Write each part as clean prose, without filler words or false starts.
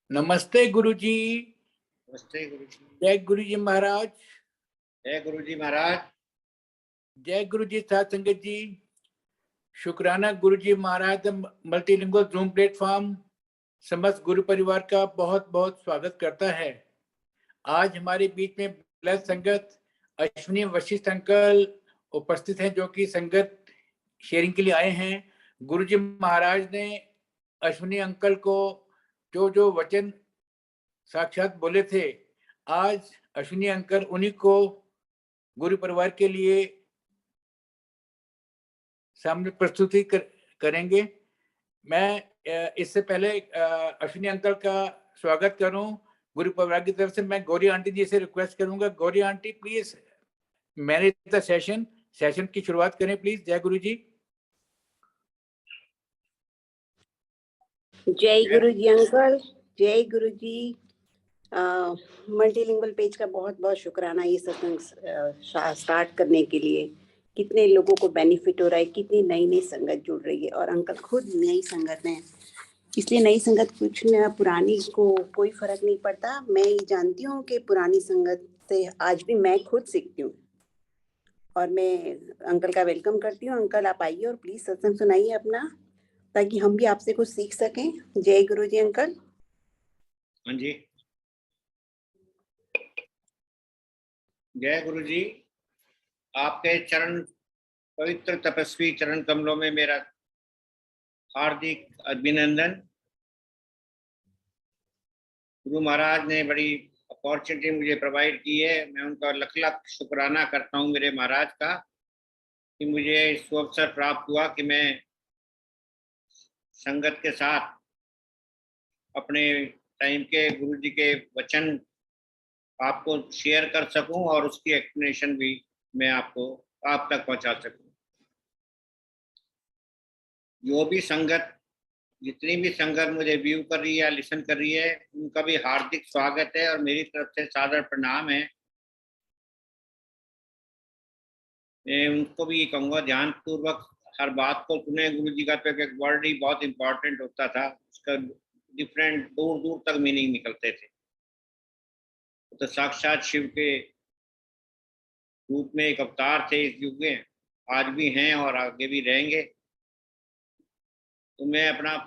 नमस्ते गुरुजी। नमस्ते गुरुजी। जय गुरुजी महाराज। जय गुरुजी महाराज। जय गुरुजी साध संगत जी। शुक्राना गुरुजी महाराज मल्टीलिंगुअल जूम प्लेटफॉर्म समस्त गुरु परिवार का बहुत बहुत स्वागत करता है। आज हमारे बीच में ब्लड संगत अश्विनी वशिष्ठ अंकल उपस्थित हैं, जो कि संगत शेयरिंग के लिए आए हैं। गुरुजी महाराज ने अश्विनी अंकल को जो जो वचन साक्षात बोले थे, आज अश्विनी अंकल उन्हीं को गुरु परिवार के लिए सामने प्रस्तुति करेंगे। मैं इससे पहले अश्विनी अंकल का स्वागत करूं गुरु परिवार की तरफ से, मैं गौरी आंटी जी से रिक्वेस्ट करूंगा, Gauri aunty please manage the session की शुरुआत करें प्लीज। जय गुरु जी। जय गुरु जी अंकल। जय गुरु जी। मल्टीलिंगुअल पेज का बहुत बहुत शुक्राना ये सत्संग स्टार्ट करने के लिए। कितने लोगों को बेनिफिट हो रहा है, कितनी नई नई संगत जुड़ रही है, और अंकल खुद नई संगत हैं, इसलिए नई संगत कुछ न पुरानी को कोई फर्क नहीं पड़ता। मैं ये जानती हूँ कि पुरानी संगत से आज भी मैं खुद सीखती हूँ, और मैं अंकल का वेलकम करती हूँ। अंकल आप आइए और प्लीज सत्संग सुनाइए अपना, ताकि हम भी आपसे कुछ सीख सकें। जय गुरु जी अंकल। हाँ जी, जय गुरु जी। आपके चरण पवित्र तपस्वी चरण कमलों में मेरा हार्दिक अभिनंदन। गुरु महाराज ने बड़ी अपॉर्चुनिटी मुझे प्रोवाइड की है, मैं उनका लख लख शुक्राना करता हूँ मेरे महाराज का, कि मुझे इस अवसर प्राप्त हुआ कि मैं संगत के साथ अपने टाइम के गुरु जी के वचन आपको शेयर कर सकूं, और उसकी एक्सप्लेनेशन भी मैं आपको आप तक पहुंचा सकूं। जो भी संगत, जितनी भी संगत मुझे व्यू कर रही है या लिसन कर रही है, उनका भी हार्दिक स्वागत है और मेरी तरफ से सादर प्रणाम है। मैं उनको भी कहूँगा ध्यान पूर्वक हर बात को सुने। गुरु जी का तो एक वर्ड ही बहुत इंपॉर्टेंट होता था, उसका डिफरेंट दूर दूर तक मीनिंग निकलते थे। तो साक्षात शिव के रूप में एक अवतार थे इस युग में, आज भी हैं और आगे भी रहेंगे। तो मैं अपना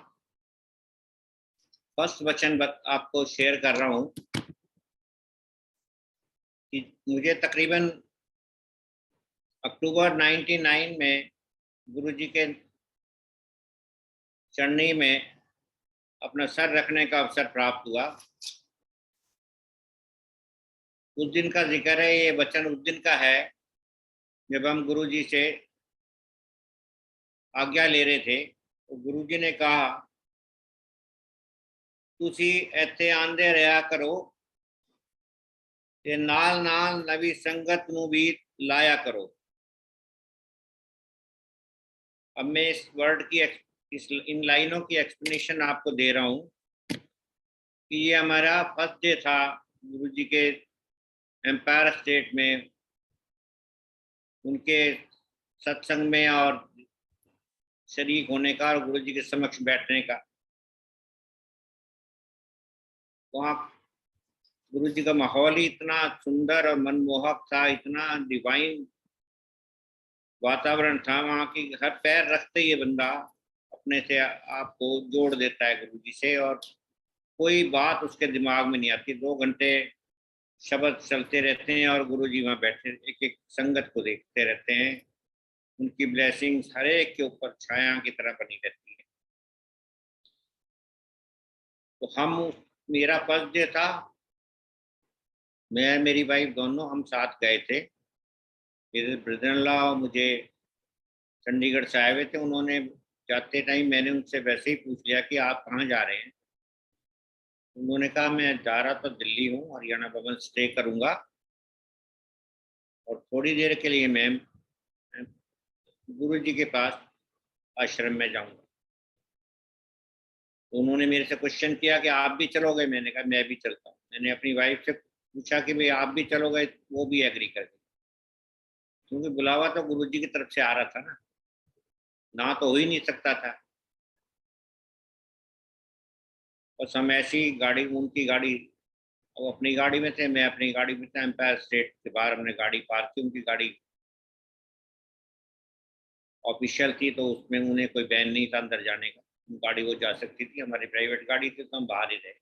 फर्स्ट वचन आपको शेयर कर रहा हूँ कि मुझे तकरीबन अक्टूबर 99 में गुरु जी के चरनी में अपना सर रखने का अवसर प्राप्त हुआ। उस दिन का जिक्र है, ये वचन उस दिन का है जब हम गुरु जी से आज्ञा ले रहे थे। तो गुरु जी ने कहा, तुसी ਇੱਥੇ आंदे रहा करो ते नाल नाल नवी संगत नू भी लाया करो। अब मैं इस वर्ड की इन लाइनों की एक्सप्लेनेशन आपको दे रहा हूँ कि ये हमारा फर्स्ट डे था गुरु जी के एम्पायर स्टेट में, उनके सत्संग में और शरीक होने का और गुरु जी के समक्ष बैठने का। वहाँ गुरु जी का माहौल ही इतना सुंदर और मनमोहक था, इतना डिवाइन वातावरण था। वहाँ की हर पैर रखते ही बंदा अपने से आपको जोड़ देता है गुरु जी से, और कोई बात उसके दिमाग में नहीं आती। 2 घंटे शब्द चलते रहते हैं और गुरु जी वहाँ बैठे एक एक संगत को देखते रहते हैं। उनकी ब्लेसिंग्स हर एक के ऊपर छाया की तरह बनी रहती है। तो मेरा फर्स्ट डे था, मैं मेरी वाइफ दोनों हम साथ गए थे। मेरे ब्रदर इन लॉ मुझे चंडीगढ़ से आए हुए थे। उन्होंने जाते टाइम मैंने उनसे वैसे ही पूछ लिया कि आप कहाँ जा रहे हैं। उन्होंने कहा मैं जा रहा तो दिल्ली हूँ, हरियाणा भवन स्टे करूँगा और थोड़ी देर के लिए मैं गुरु जी के पास आश्रम में जाऊँगा। तो उन्होंने मेरे से क्वेश्चन किया कि आप भी चलोगे? मैंने कहा मैं भी चलता हूँ। मैंने अपनी वाइफ से पूछा कि भाई आप भी चलोगे? वो भी एग्री कर गई, क्योंकि बुलावा तो गुरु जी की तरफ से आ रहा था ना तो हो ही नहीं सकता था। बस हम ऐसी गाड़ी, उनकी गाड़ी, वो अपनी गाड़ी में थे, मैं अपनी गाड़ी में था। एम्पायर स्टेट के बाहर हमने गाड़ी पार्क की, उनकी गाड़ी ऑफिशियल थी तो उसमें उन्हें कोई बैन नहीं था अंदर जाने का, गाड़ी वो जा सकती थी। हमारी प्राइवेट गाड़ी थी तो हम बाहर ही रहे,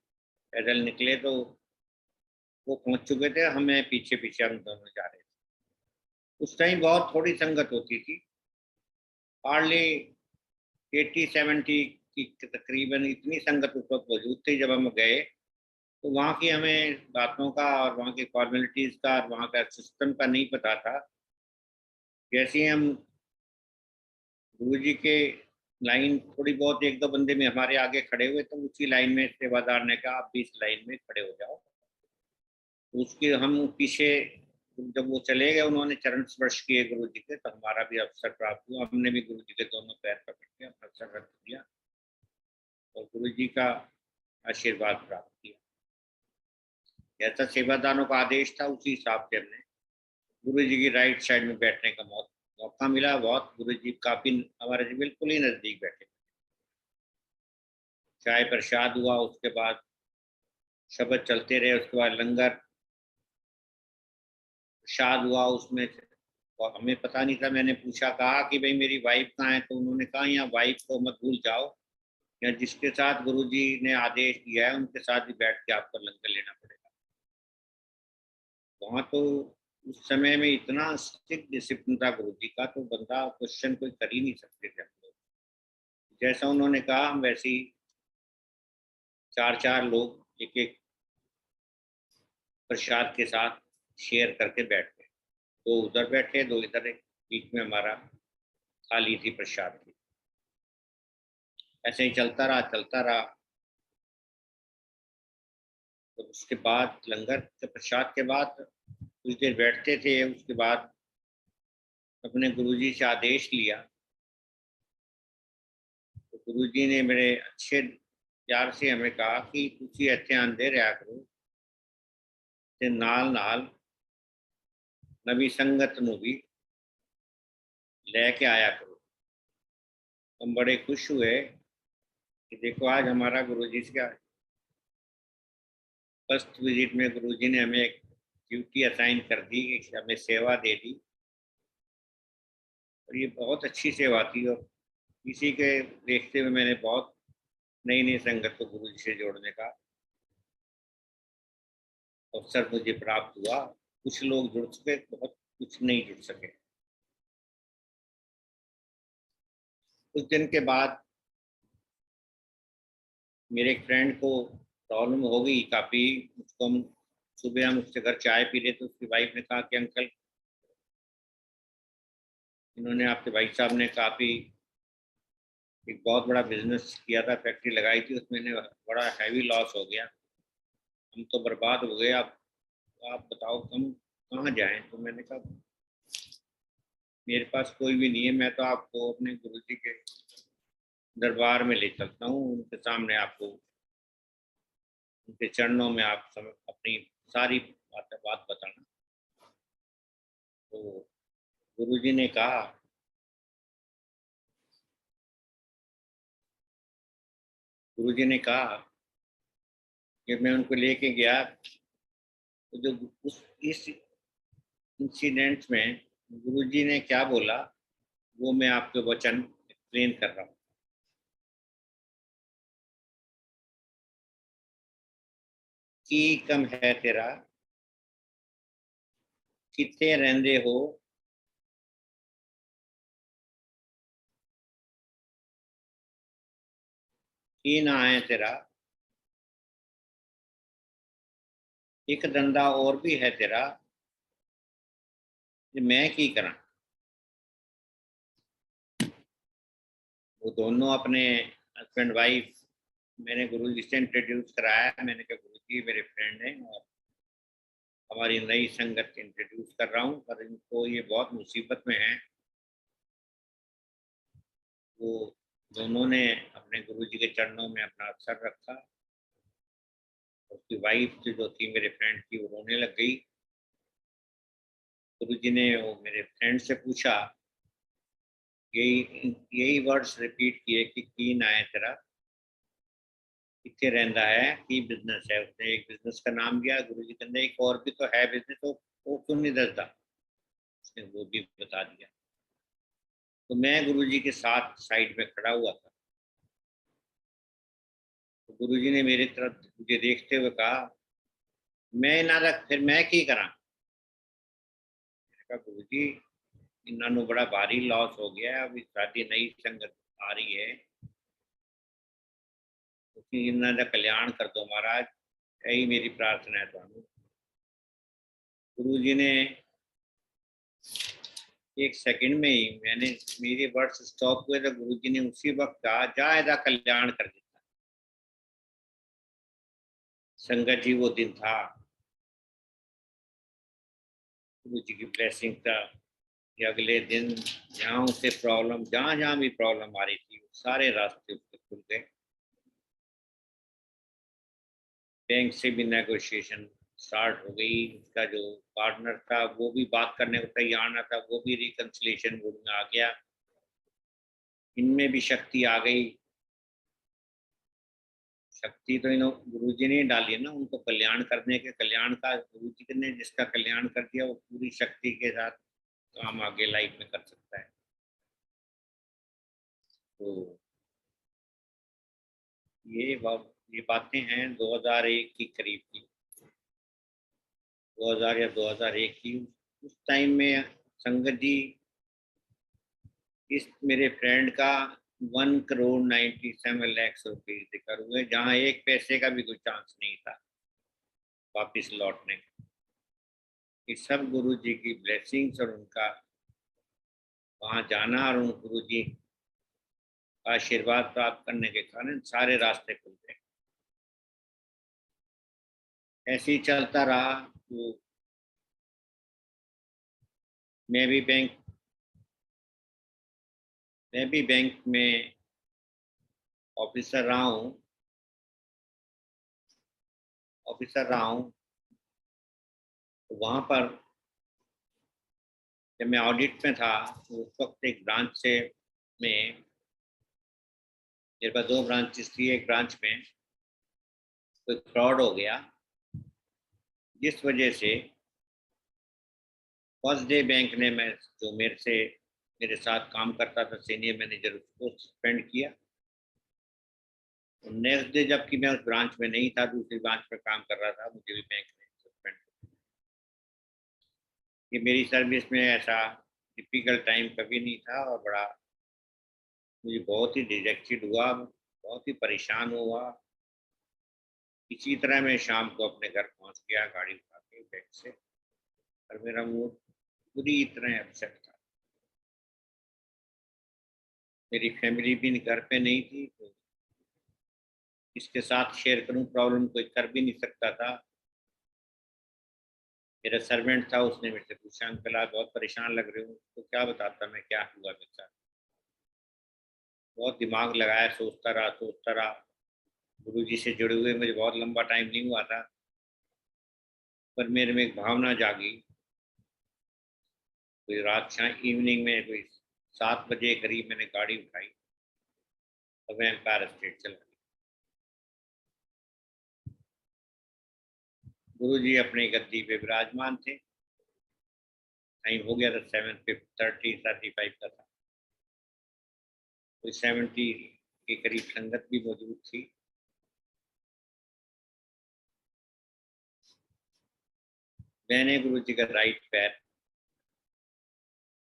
पैदल निकले तो वो पहुंच चुके थे, हमें पीछे पीछे हम दोनों जा रहे थे। उस टाइम बहुत थोड़ी संगत होती थी, हार्डली 80-70 की तकरीबन इतनी संगत उस वक्त मौजूद थी जब हम गए। तो वहाँ की हमें बातों का और वहाँ की फॉर्मेलिटीज़ का और वहाँ का सिस्टम का नहीं पता था। जैसे ही हम गुरुजी के लाइन थोड़ी बहुत, एक दो बंदे में हमारे आगे खड़े हुए तो उसी लाइन में सेवादार ने कहा आप भी इस लाइन में खड़े हो जाओ। उसके हम पीछे, जब वो चले गए उन्होंने चरण स्पर्श किए गुरु जी के, तो हमारा भी अवसर प्राप्त हुआ। हमने भी गुरु जी के दोनों पैर पकड़ के अपना अवसर रख दिया और गुरु जी का आशीर्वाद प्राप्त किया। जैसा सेवादारों का आदेश था उसी हिसाब से हमने गुरु जी की राइट साइड में बैठने का मौका मिला। बहुत गुरु जी काफी हमारे से बिल्कुल ही नजदीक बैठे। चाय प्रसाद हुआ, उसके बाद शब्द चलते रहे, उसके बाद लंगर प्रसाद हुआ उसमें। और हमें पता नहीं था, मैंने पूछा, कहा कि भाई मेरी वाइफ कहाँ है, तो उन्होंने कहा यहाँ वाइफ को मत भूल जाओ, या जिसके साथ गुरुजी ने आदेश दिया है उनके साथ ही बैठ के आपको लंगर लेना पड़ेगा। वहाँ तो उस समय में इतना स्ट्रिक्ट डिसिप्लिन था गुरुजी का, तो बंदा क्वेश्चन कोई कर ही नहीं सकते थे हम लोग। जैसा उन्होंने कहा हम वैसे ही 4-4 लोग एक एक प्रसाद के साथ शेयर करके बैठ गए। दो उधर बैठे, दो इधर, बीच में हमारा थाली थी प्रसाद की। ऐसे ही चलता रहा। तो उसके बाद लंगर के प्रसाद के बाद कुछ देर बैठते थे, उसके बाद अपने गुरुजी से आदेश लिया। तो गुरुजी ने मेरे अच्छे प्यार से हमें कहा कि तुसी इत्थे आंदे रहा करो ते नाल नाल नवी संगत नूं भी लेके आया करो। हम बड़े खुश हुए कि देखो आज हमारा गुरुजी का फर्स्ट विजिट में गुरुजी ने हमें एक ड्यूटी असाइन कर दी, कि हमें सेवा दे दी। और ये बहुत अच्छी सेवा थी और इसी के देखते हुए मैंने बहुत नई नई संगत को गुरु जी से जोड़ने का अवसर मुझे प्राप्त हुआ। कुछ लोग जुड़ सके, बहुत कुछ नहीं जुड़ सके। कुछ दिन के बाद मेरे एक फ्रेंड को प्रॉब्लम हो गई काफ़ी। उसको हम सुबह हम उससे घर चाय पी रहे तो उसकी वाइफ ने कहा कि अंकल, इन्होंने आपके भाई साहब ने काफ़ी एक बहुत बड़ा बिजनेस किया था, फैक्ट्री लगाई थी, उसमें बड़ा हैवी लॉस हो गया, हम तो बर्बाद हो गए। आप बताओ हम कहाँ जाएं। तो मैंने कहा मेरे पास कोई भी नहीं है, मैं तो आपको अपने गुरुजी के दरबार में ले चलता हूँ, उनके सामने आपको, उनके चरणों में आप अपनी सारी बात बताना। तो गुरुजी ने कहा, गुरुजी ने कहा कि मैं उनको लेके गया। तो जो इस इंसिडेंट में गुरुजी ने क्या बोला वो मैं आपके वचन एक्सप्लेन कर रहा हूँ। की कम है तेरा, कितने रहंदे हो, की ना है तेरा, एक धंधा और भी है तेरा, कि मैं की करा। वो दोनों अपने हस्बैंड वाइफ मैंने गुरु जी से इंट्रोड्यूस कराया। मैंने कहा गुरु जी मेरे फ्रेंड हैं और हमारी नई संगत इंट्रोड्यूस कर रहा हूँ, पर इनको ये बहुत मुसीबत में है। वो दोनों ने अपने गुरु जी के चरणों में अपना अवसर रखा। उसकी वाइफ जो थी मेरे फ्रेंड की, वो रोने लग गई। गुरु जी ने वो मेरे फ्रेंड से पूछा, यही यही वर्ड्स रिपीट किए कि कीन आए तेरा, इतने रहता है कि बिजनेस है, उसने एक बिजनेस का नाम दिया। गुरु जी कहते एक और भी तो है बिजनेस, तो वो क्यों नहीं दसता, उसने वो भी बता दिया। तो मैं गुरु जी के साथ साइड में खड़ा हुआ था, तो गुरु जी ने मेरी तरफ मुझे देखते हुए कहा, मैं ना रख फिर मैं की करा। कहा गुरु जी इन्होंने बड़ा भारी लॉस हो गया है, अभी साडी नई संगत आ रही है, ਤੁਸੀਂ ਇਹਨਾਂ ਦਾ कल्याण कर दो महाराज, यही मेरी प्रार्थना है ਤੁਹਾਨੂੰ। गुरु जी ने एक सेकंड में ही मैंने मेरे वर्ड्स स्टॉप हुए तो गुरु जी ने उसी वक्त कहा, जा ਇਹਦਾ कल्याण कर देता। संगत जी वो दिन था, गुरु जी की ब्लेसिंग था कि अगले दिन जहाँ उसे प्रॉब्लम, जहाँ जहाँ भी प्रॉब्लम आ रही थी सारे रास्ते उसके खुल गए। बैंक से भी नेगोशिएशन स्टार्ट हो गई, उसका जो पार्टनर था वो भी बात करने को तैयार ना था, वो भी रिकन्सिलेशन मूड में आ गया। इनमें भी शक्ति आ गई। शक्ति तो इन गुरु जी ने डाली है ना, उनको कल्याण करने के, कल्याण का गुरु जी ने जिसका कल्याण कर दिया वो पूरी शक्ति के साथ काम आगे लाइफ में कर सकता है। तो ये बातें हैं 2001 की करीब की, 2000 या 2001 की। उस टाइम में संगत जी इस मेरे फ्रेंड का 1,97,00,000 रुपये दिकर हुए, जहाँ एक पैसे का भी कोई चांस नहीं था वापिस लौटने का। ये सब गुरु जी की ब्लेसिंग्स और उनका वहाँ जाना और उन गुरु जी का आशीर्वाद प्राप्त करने के कारण सारे रास्ते खुल गए। ऐसे ही चलता रहा। तो मैं भी बैंक में ऑफिसर रहा हूँ। तो वहाँ पर जब मैं ऑडिट में था तो उस वक्त एक ब्रांच से में मेरे पास 2 ब्रांचेस थी, एक ब्रांच में कोई फ्रॉड हो गया, जिस वजह से फर्स्ट डे बैंक ने मैं जो मेरे साथ काम करता था सीनियर मैनेजर, उसको सस्पेंड किया। नेक्स्ट डे जबकि मैं उस ब्रांच में नहीं था, दूसरी ब्रांच में काम कर रहा था, मुझे भी बैंक ने सस्पेंड किया। ये मेरी सर्विस में ऐसा टिपिकल टाइम कभी नहीं था और बड़ा मुझे बहुत ही डिजेक्टेड हुआ, बहुत ही परेशान हुआ। इसी तरह मैं शाम को अपने घर पहुंच गया गाड़ी उठा के बैंक से, और मेरा मूड पूरी तरह अपसेट था। मेरी फैमिली भी घर पे नहीं थी, तो इसके साथ शेयर करूं प्रॉब्लम, कोई कर भी नहीं सकता था। मेरा सर्वेंट था, उसने मेरे से पूछा, अंकल आप बहुत परेशान लग रहे हो, तो क्या बताता मैं क्या हुआ मेरे साथ। बहुत दिमाग लगाया, सोचता रहा। गुरु जी से जुड़े हुए मुझे बहुत लंबा टाइम नहीं हुआ था, पर मेरे में एक भावना जागी। कोई रात इवनिंग में कोई 7 बजे करीब मैंने गाड़ी उठाई और मैं एम्पायर स्टेट चला गया। गुरु जी अपनी गद्दी पे विराजमान थे। टाइम हो गया था 7:30-35 का था। कोई 70 के करीब संगत भी मौजूद थी। मैंने गुरु जी का राइट पैर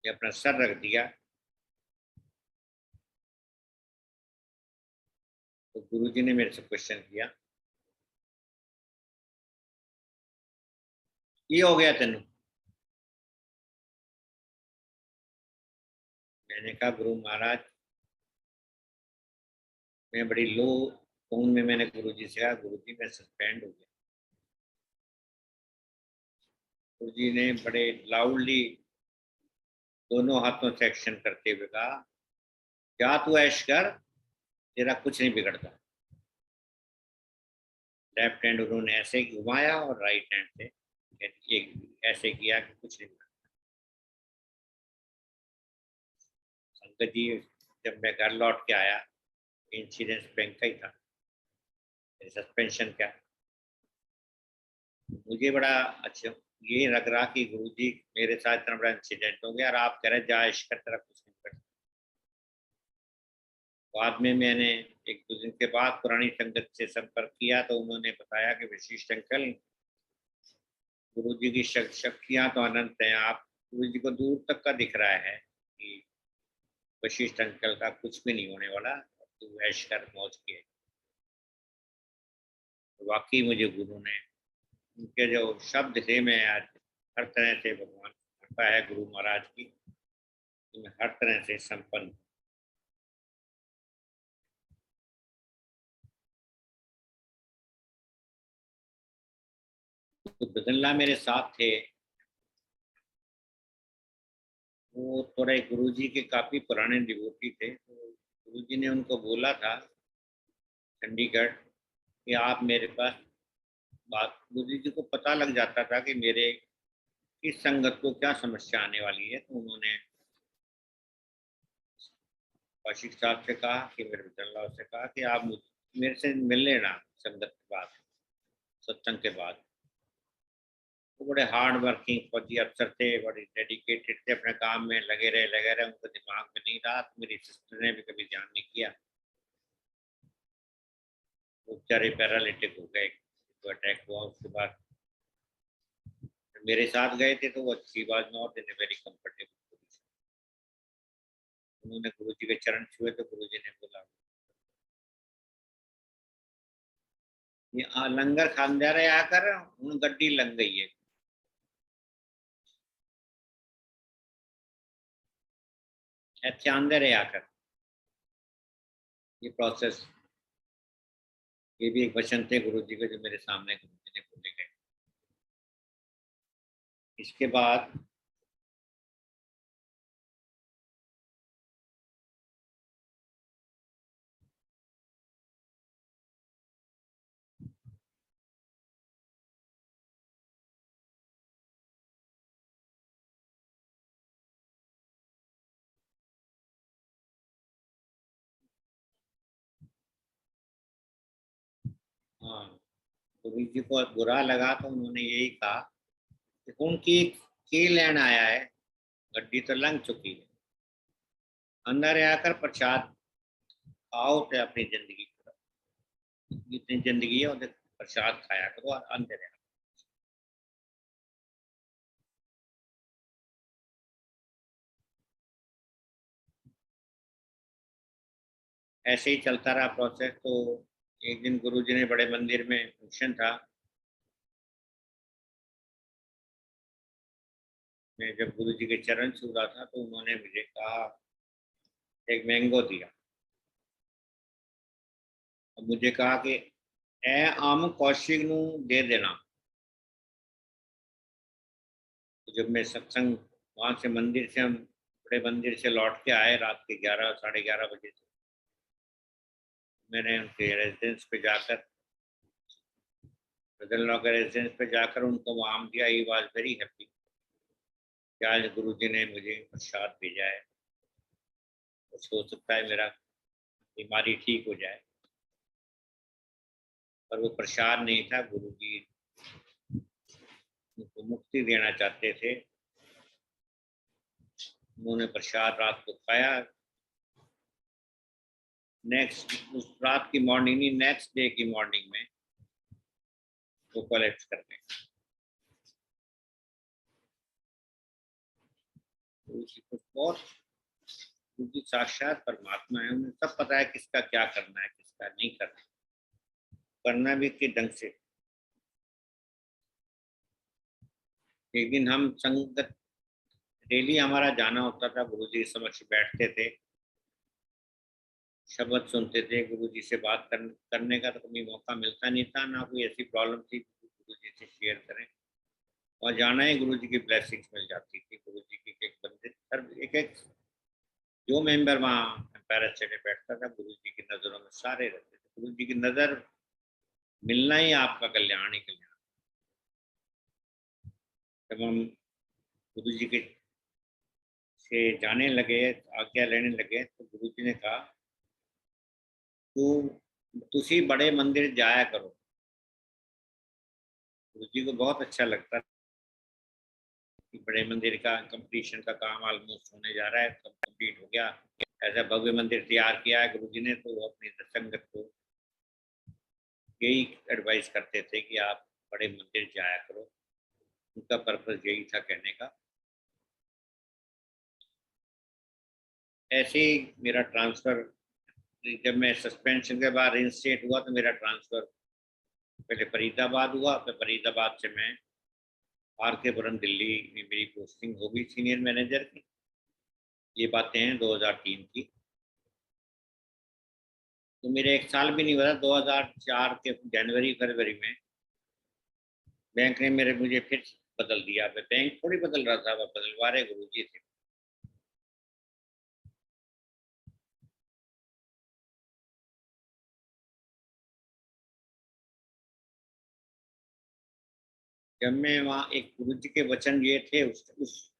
पे अपना सर रख दिया, तो गुरु जी ने मेरे से क्वेश्चन किया, ये हो गया तेनू? मैंने कहा गुरु महाराज, मैं बड़ी लो टोन में मैंने गुरु जी से कहा, गुरु जी मैं सस्पेंड हो गया। गुरु जी ने बड़े लाउडली दोनों हाथों से एक्शन करते हुए कहा, जा तू ऐश कर, तेरा कुछ नहीं बिगड़ता। लेफ्ट हैंड उन्होंने ऐसे घुमाया और राइट हैंड से ऐसे किया कि कुछ नहीं बिगड़ा। संगत जी जब मैं घर लौट के आया, इंसिडेंस बैंक का ही था, सस्पेंशन क्या। मुझे बड़ा अच्छा ये लग रहा कि गुरुजी मेरे साथ इतना बड़ा इंसिडेंट हो गया और आप कह रहे जा इश्क कर तरह कुछ नहीं कर। बाद में मैंने एक दो दिन के बाद पुरानी संगत से संपर्क किया तो उन्होंने बताया कि वशिष्ठ अंकल, गुरुजी की शक्तियां तो अनंत हैं, आप गुरुजी को दूर तक का दिख रहा है कि वशिष्ठ अंकल का कुछ भी नहीं होने वाला, तू ऐश कर मौज किए। तो वाकई मुझे गुरु ने उनके जो शब्द थे, मैं आज हर तरह से भगवान कृपा है गुरु महाराज की, तो मैं हर तरह से संपन्न। तो बदल्ला मेरे साथ थे, वो थोड़े गुरुजी के काफी पुराने डिवोटी थे। तो गुरुजी ने उनको बोला था चंडीगढ़ कि आप मेरे पास बात, गुरुजी जी को पता लग जाता था कि मेरे किस संगत को क्या समस्या आने वाली है। तो उन्होंने कौशिक साहब से कहा कि मेरे बदल्ला से कहा कि आप मेरे से मिल लेना संगत के बाद, सत्संग के बाद। वो बड़े हार्ड वर्किंग फौजी अफसर थे, बड़े डेडिकेटेड थे, अपने काम में लगे रहे, उनको दिमाग में नहीं रहा। तो मेरी सिस्टर ने भी कभी ध्यान नहीं किया, वो बेचारे पैरालिटिक हो गए, तो अटैक हुआ। उसके बाद मेरे साथ गए थे तो वो अच्छी बात, not in a very comfortable position. उन्होंने गुरु जी के चरण छुए तो गुरु जी ने बोला ये लंगर खांदे रहे आकर हूँ गड्डी लंग गई है। ऐसे आंदे रहे आकर ये प्रोसेस। ये भी एक वचन थे गुरु जी के जो मेरे सामने गुरु जी ने बोले गए। इसके बाद हाँ, गुरु जी को बुरा लगा तो उन्होंने यही कहा कि उनकी की लेन आया है, गड्डी तो लंघ चुकी है, अंदर आकर प्रसाद आओ तो अपनी जिंदगी करो, जितनी जिंदगी है उसे प्रसाद खाया करो और अंदर। ऐसे ही चलता रहा प्रोसेस। तो एक दिन गुरुजी ने बड़े मंदिर में फंक्शन था, मैं जब गुरुजी के चरण छू रहा था तो उन्होंने मुझे कहा, एक मैंगो दिया और मुझे कहा कि ए आम कौशिक नू दे देना। तो जब मैं सत्संग वहाँ से मंदिर से, हम बड़े मंदिर से लौट के आए रात के 11 साढ़े 11 बजे, तो मैंने उनके रेजिडेंस पे जाकर, बदलना के रेजिडेंस पे जाकर उनको वो आम दिया। ही वॉज वेरी हैप्पी कि आज गुरु जी ने मुझे प्रसाद भेजा है, तो हो सकता है मेरा बीमारी ठीक हो जाए। पर वो प्रसाद नहीं था, गुरु जी उनको मुक्ति देना चाहते थे। उन्होंने प्रसाद रात को खाया। नेक्स्ट उस रात की मॉर्निंग नहीं, नेक्स्ट डे की मॉर्निंग में वो कलेक्ट कर गए। तो बहुत क्योंकि साक्षात परमात्मा है, उन्हें सब पता है किसका क्या करना है, किसका नहीं करना, करना भी किस ढंग से। एक दिन हम संगत डेली हमारा जाना होता था, गुरु जी समक्ष बैठते थे, शब्द सुनते थे। गुरु जी से बात करने का तो कभी मौका मिलता नहीं था, ना कोई ऐसी प्रॉब्लम थी गुरु जी से शेयर करें। और जाना ही गुरु जी की ब्लेसिंग्स मिल जाती थी। गुरु जी की एक बंदे हर एक जो मेंबर वहाँ पैलेस में बैठता था, गुरु जी की नज़रों में सारे रहते थे। गुरु जी की नज़र मिलना ही आपका कल्याण ही कल्याण। जब हम गुरु जी के से जाने लगे, आज्ञा लेने लगे, तो गुरु जी ने कहा तू तुसी बड़े मंदिर जाया करो। गुरु जी को बहुत अच्छा लगता कि बड़े मंदिर का कंप्लीशन का काम ऑलमोस्ट होने जा रहा है, सब कंप्लीट हो गया, ऐसा भव्य मंदिर तैयार किया है गुरु जी ने। तो वो अपनी संगत को यही एडवाइस करते थे कि आप बड़े मंदिर जाया करो। उनका पर्पस यही था कहने का। ऐसे ही मेरा ट्रांसफ़र, जब मैं सस्पेंशन के बाद रिइंस्टेट हुआ तो मेरा ट्रांसफ़र पहले फरीदाबाद हुआ, फिर फरीदाबाद से मैं आर.के.पुरम दिल्ली में मेरी पोस्टिंग हो गई सीनियर मैनेजर की। ये बातें हैं 2003 की। तो मेरे 1 साल भी नहीं हुआ था, 2004 के जनवरी फरवरी में बैंक ने मुझे फिर बदल दिया। बैंक थोड़ी बदल रहा था, वह बदलवा रहे गुरु जी थे। जब मैं वहाँ, एक गुरु जी के वचन ये थे, उस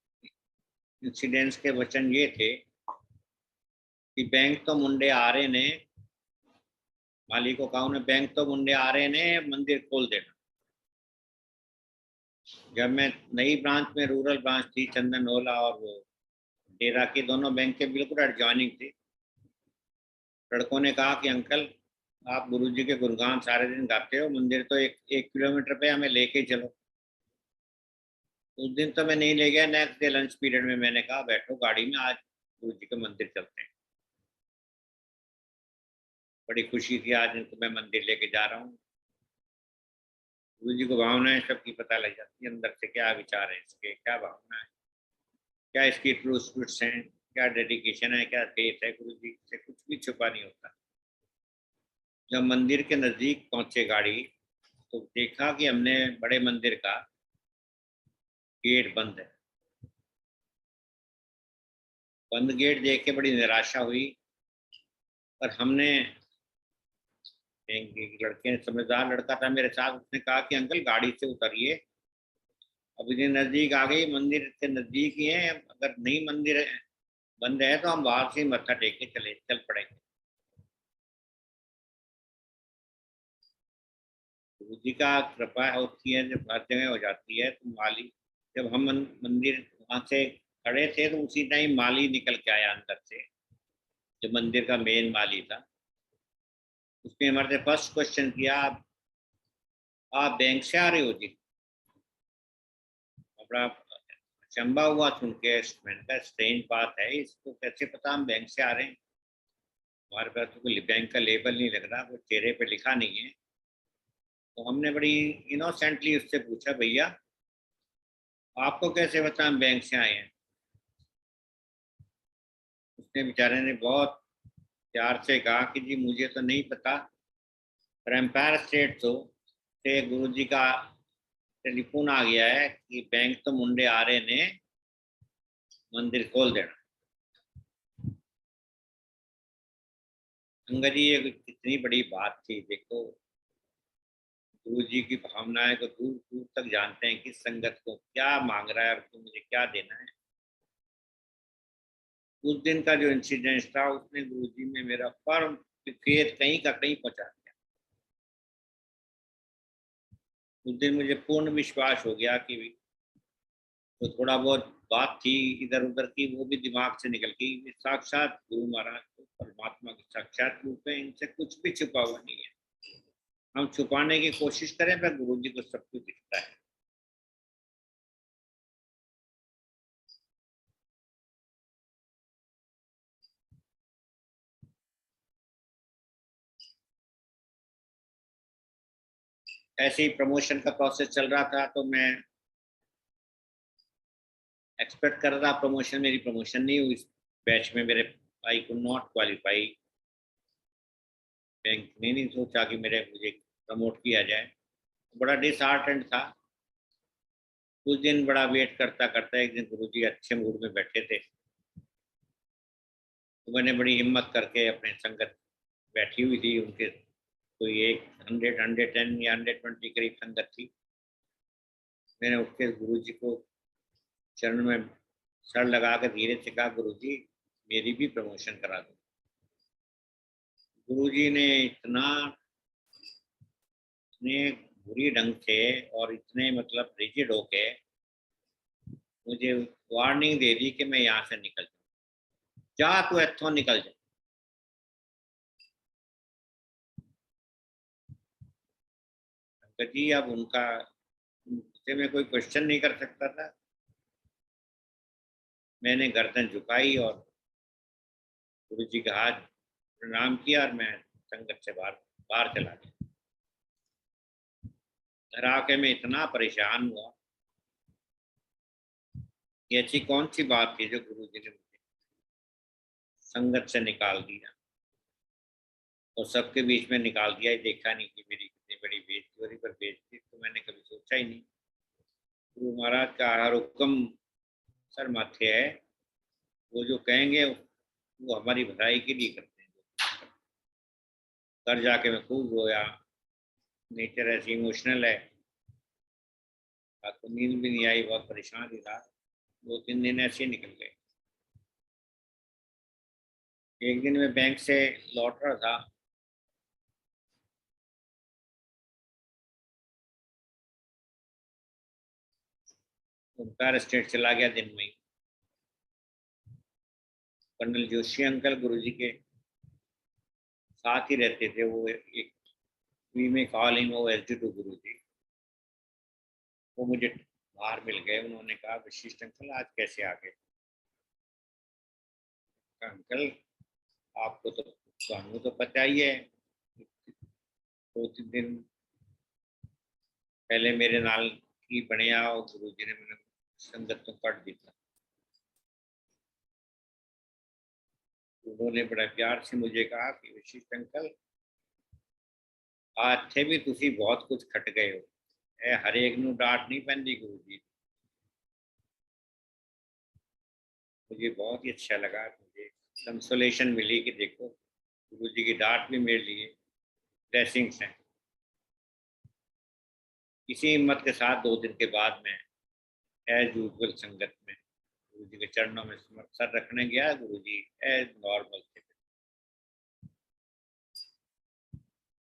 इंसिडेंट्स के वचन ये थे कि बैंक तो मुंडे आ रहे ने, मालिक को कहा उन्हें, बैंक तो मुंडे आ रहे ने, मंदिर खोल देना। जब मैं नई ब्रांच में, रूरल ब्रांच थी चंदन ओला और वो डेरा की, दोनों बैंक के बिल्कुल एडजॉइनिंग थी। लड़कों ने कहा कि अंकल आप गुरुजी के गुणगान सारे दिन गाते हो, मंदिर तो एक किलोमीटर पे, हमें लेके चलो। उस दिन तो मैं नहीं ले गया। नेक्स्ट डे लंच पीरियड में मैंने कहा बैठो गाड़ी में, आज गुरुजी के मंदिर चलते हैं। बड़ी खुशी थी, आज इनको मैं मंदिर लेके जा रहा हूँ। गुरुजी को भावनाएं सबकी पता लग जाती है, अंदर से क्या विचार है इसके, क्या भावना है, क्या इसकी ट्रू स्पिरिट्स हैं, क्या डेडिकेशन है, क्या फेथ है। गुरुजी से कुछ भी छुपा नहीं होता। जब मंदिर के नज़दीक पहुंचे गाड़ी, तो देखा कि हमने बड़े मंदिर का गेट बंद है। बंद गेट देख के बड़ी निराशा हुई। पर हमने, एक लड़के, समझदार लड़का था मेरे साथ, उसने कहा कि अंकल गाड़ी से उतरिए, अब इतने नज़दीक आ गई, मंदिर के नज़दीक ही है, अगर नहीं मंदिर बंद है तो हम बाहर से मत्था टेक के चल पड़ेंगे। गुरु जी का कृपा होती है जब हर जगह हो जाती है। तो माली, जब हम मंदिर वहाँ से खड़े थे तो उसी टाइम माली निकल के आया अंदर से, जो मंदिर का मेन माली था। उसने हमारे से फर्स्ट क्वेश्चन किया, आप बैंक से आ रहे हो जी? बड़ा अचंभा हुआ सुन के। मैंने कहा स्ट्रेंज बात है, इसको कैसे पता हम बैंक से आ रहे हैं? हमारे पास तो कोई बैंक का लेबल नहीं लग रहा, वो चेहरे पे लिखा नहीं है। तो हमने बड़ी इनोसेंटली उससे पूछा, भैया आपको कैसे पता हम बैंक से आए हैं? उसने बेचारे ने बहुत प्यार से कहा कि जी मुझे तो नहीं पता, पर एम्पायर स्टेट से गुरु जी का टेलीफोन आ गया है कि बैंक तो मुंडे आ रहे ने, मंदिर खोल देना। अंगद जी, ये कितनी बड़ी बात थी। देखो, गुरु जी की भावनाएं को दूर दूर तक जानते हैं, किस संगत को क्या मांग रहा है और तो मुझे क्या देना है। उस दिन का जो इंसिडेंस था, उसने गुरु जी में मेरा फर्म फेथ कहीं का कहीं पहुंचा दिया। उस दिन मुझे पूर्ण विश्वास हो गया कि तो थोड़ा बहुत बात थी इधर उधर की, वो भी दिमाग से निकल गई। साक्षात गुरु महाराज तो परमात्मा के साक्षात रूप है, इनसे कुछ भी छुपा हुआ नहीं है। हम छुपाने की कोशिश करें पर गुरु जी को सब कुछ दिखता है। ऐसे ही प्रमोशन का प्रोसेस चल रहा था, तो मैं एक्सपेक्ट कर रहा था प्रमोशन, मेरी प्रमोशन नहीं हुई इस बैच में। मेरे I could not qualify. Bank ने नहीं सोचा कि मुझे प्रमोट किया जाए। बड़ा डिसहार्टेंड था। कुछ दिन बड़ा वेट करता करता एक दिन गुरुजी अच्छे मूड में बैठे थे, तो मैंने बड़ी हिम्मत करके, अपने संगत बैठी हुई थी उनके, कोई एक 110 या 120 करीब संगत थी। मैंने उठ के गुरुजी को चरण में सर लगा कर धीरे से कहा, गुरुजी मेरी भी प्रमोशन करा दो। गुरुजी ने इतने बुरी ढंग से और इतने मतलब रिजिड होके मुझे वार्निंग दे दी कि मैं यहाँ से निकल जाऊँ, जा तू इत्थों निकल जा। अंकल जी अब उनसे मैं कोई क्वेश्चन नहीं कर सकता था। मैंने गर्दन झुकाई और गुरु जी का हाथ प्रणाम किया और मैं संगत से बाहर चला गया। घर आके मैं इतना परेशान हुआ कि ऐसी कौन सी बात थी जो गुरु जी ने मुझे संगत से निकाल दिया और सबके बीच में निकाल दिया। ये देखा नहीं कि मेरी कितनी बड़ी बेइज्जती हो रही, पर बेइज्जती तो मैंने कभी सोचा ही नहीं। गुरु महाराज का हर हुक्म सर माथे है, वो जो कहेंगे वो हमारी भलाई के लिए करते हैं। घर जाके मैं खूब रोया, नेचर ऐसी इमोशनल है, रात को नींद भी नहीं आई, बहुत परेशान ही था। 2-3 दिन ऐसे ही निकल गए। एक दिन मैं बैंक से लौट रहा था, ओमकार स्टेट चला गया दिन में ही। कर्नल जोशी अंकल गुरुजी के साथ ही रहते थे, वो एक वी में कॉलिंग वो SG2 गुरुजी, वो मुझे बाहर मिल गए। उन्होंने कहा वशिष्ठ अंकल आज कैसे आ गए? अंकल आपको तो पता ही है, 2-3 दिन पहले मेरे नाल की बढ़िया गुरुजी ने मैंने संगत तो कट दिता। उन्होंने बड़ा प्यार से मुझे कहा कि वशिष्ठ अंकल आज थे भी तुसी बहुत कुछ खट गए हो, हर एक नू डांट नहीं पैंदी गुरु जी। मुझे बहुत ही अच्छा लगा, मुझे कंसोलेशन मिली कि देखो गुरु जी की डांट भी मेरे लिए ब्लेसिंग्स हैं। इसी हिम्मत के साथ 2 दिन के बाद मैं एज यूजुअल संगत में गुरु जी के चरणों में सर रखने गया। गुरु जी एज नॉर्मल थे,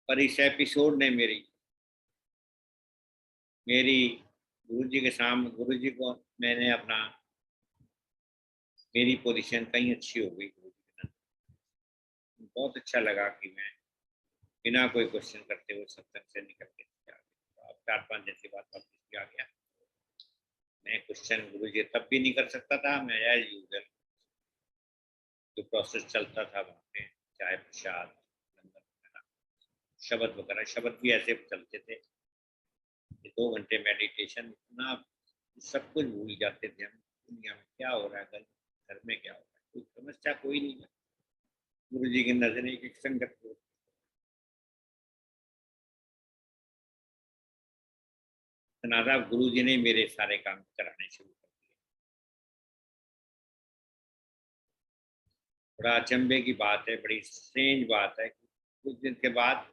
पर इस एपिसोड ने मेरी गुरु जी के सामने, गुरु जी को मैंने अपना, मेरी पोजीशन कहीं अच्छी हो गई गुरु जी के नाम। बहुत अच्छा लगा कि मैं बिना कोई क्वेश्चन करते हुए सत्संग से निकल के आ गया। अब 4-5 दिन के बाद वापस आ गया। मैं क्वेश्चन गुरु जी तब भी नहीं कर सकता था। मैं एज यूजुअल जो प्रोसेस चलता था वहाँ पे, चाय प्रसाद, लंगर वगैरह, शब्द भी ऐसे चलते थे। 2 घंटे मेडिटेशन, इतना सब कुछ भूल जाते थे हम, दुनिया में क्या हो रहा है, घर में क्या हो रहा है, कोई समस्या कोई नहीं है। गुरु जी की नजर एक संगत को सनातन गुरु जी ने मेरे सारे काम कराने शुरू कर दिए। बड़ा अचंभे की बात है, बड़ी स्ट्रेंज बात है। कुछ दिन के बाद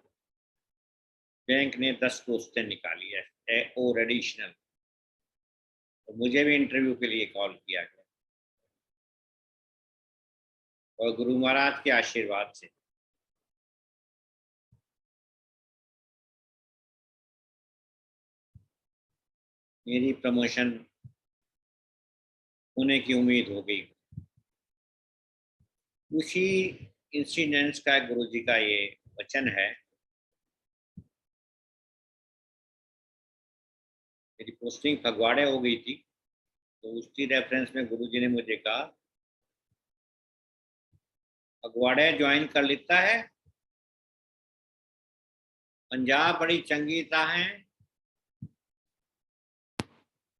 बैंक ने 10 पोस्टें निकाली है और एडिशनल, तो मुझे भी इंटरव्यू के लिए कॉल किया गया और गुरु महाराज के आशीर्वाद से मेरी प्रमोशन होने की उम्मीद हो गई। उसी इंसिडेंट्स का गुरु जी का ये वचन है। मेरी पोस्टिंग फगवाड़े हो गई थी, तो उसकी रेफरेंस में गुरु जी ने मुझे कहा फगवाड़े ज्वाइन कर लेता है, पंजाब बड़ी चंगी ता है,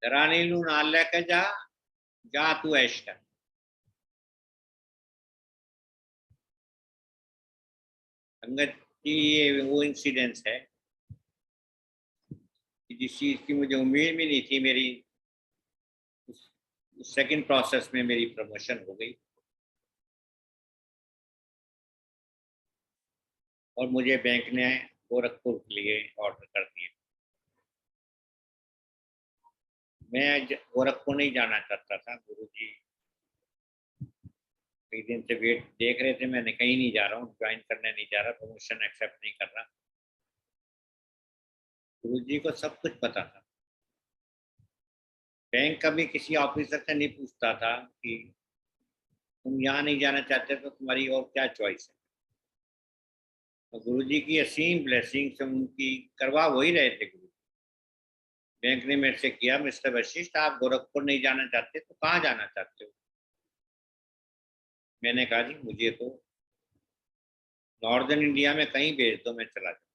रानी नू नाल लेके जा तू ऐश कर। संगत की ये वो इंसिडेंस है कि जिस चीज की मुझे उम्मीद भी नहीं थी, मेरी सेकंड प्रोसेस में मेरी प्रमोशन हो गई और मुझे बैंक ने गोरखपुर के लिए ऑर्डर कर दिए। मैं गोरखपुर नहीं जाना चाहता था। गुरु जी दिन से वेट देख रहे थे, मैंने कहीं नहीं जा रहा हूँ, ज्वाइन करने नहीं जा रहा, प्रमोशन एक्सेप्ट नहीं कर रहा। गुरुजी को सब कुछ पता था। बैंक का भी किसी ऑफिसर से नहीं पूछता था कि तुम यहाँ नहीं जाना चाहते तो तुम्हारी और क्या चॉइस है। तो गुरुजी की असीम ब्लेसिंग से उनकी करवा वही रहे थे गुरु। बैंक ने मेरे से किया, मिस्टर वशिष्ठ आप गोरखपुर नहीं जाना चाहते तो कहाँ जाना चाहते हो? मैंने कहा जी मुझे तो नॉर्दर्न इंडिया में कहीं भेज दो, मैं चला जाऊँ।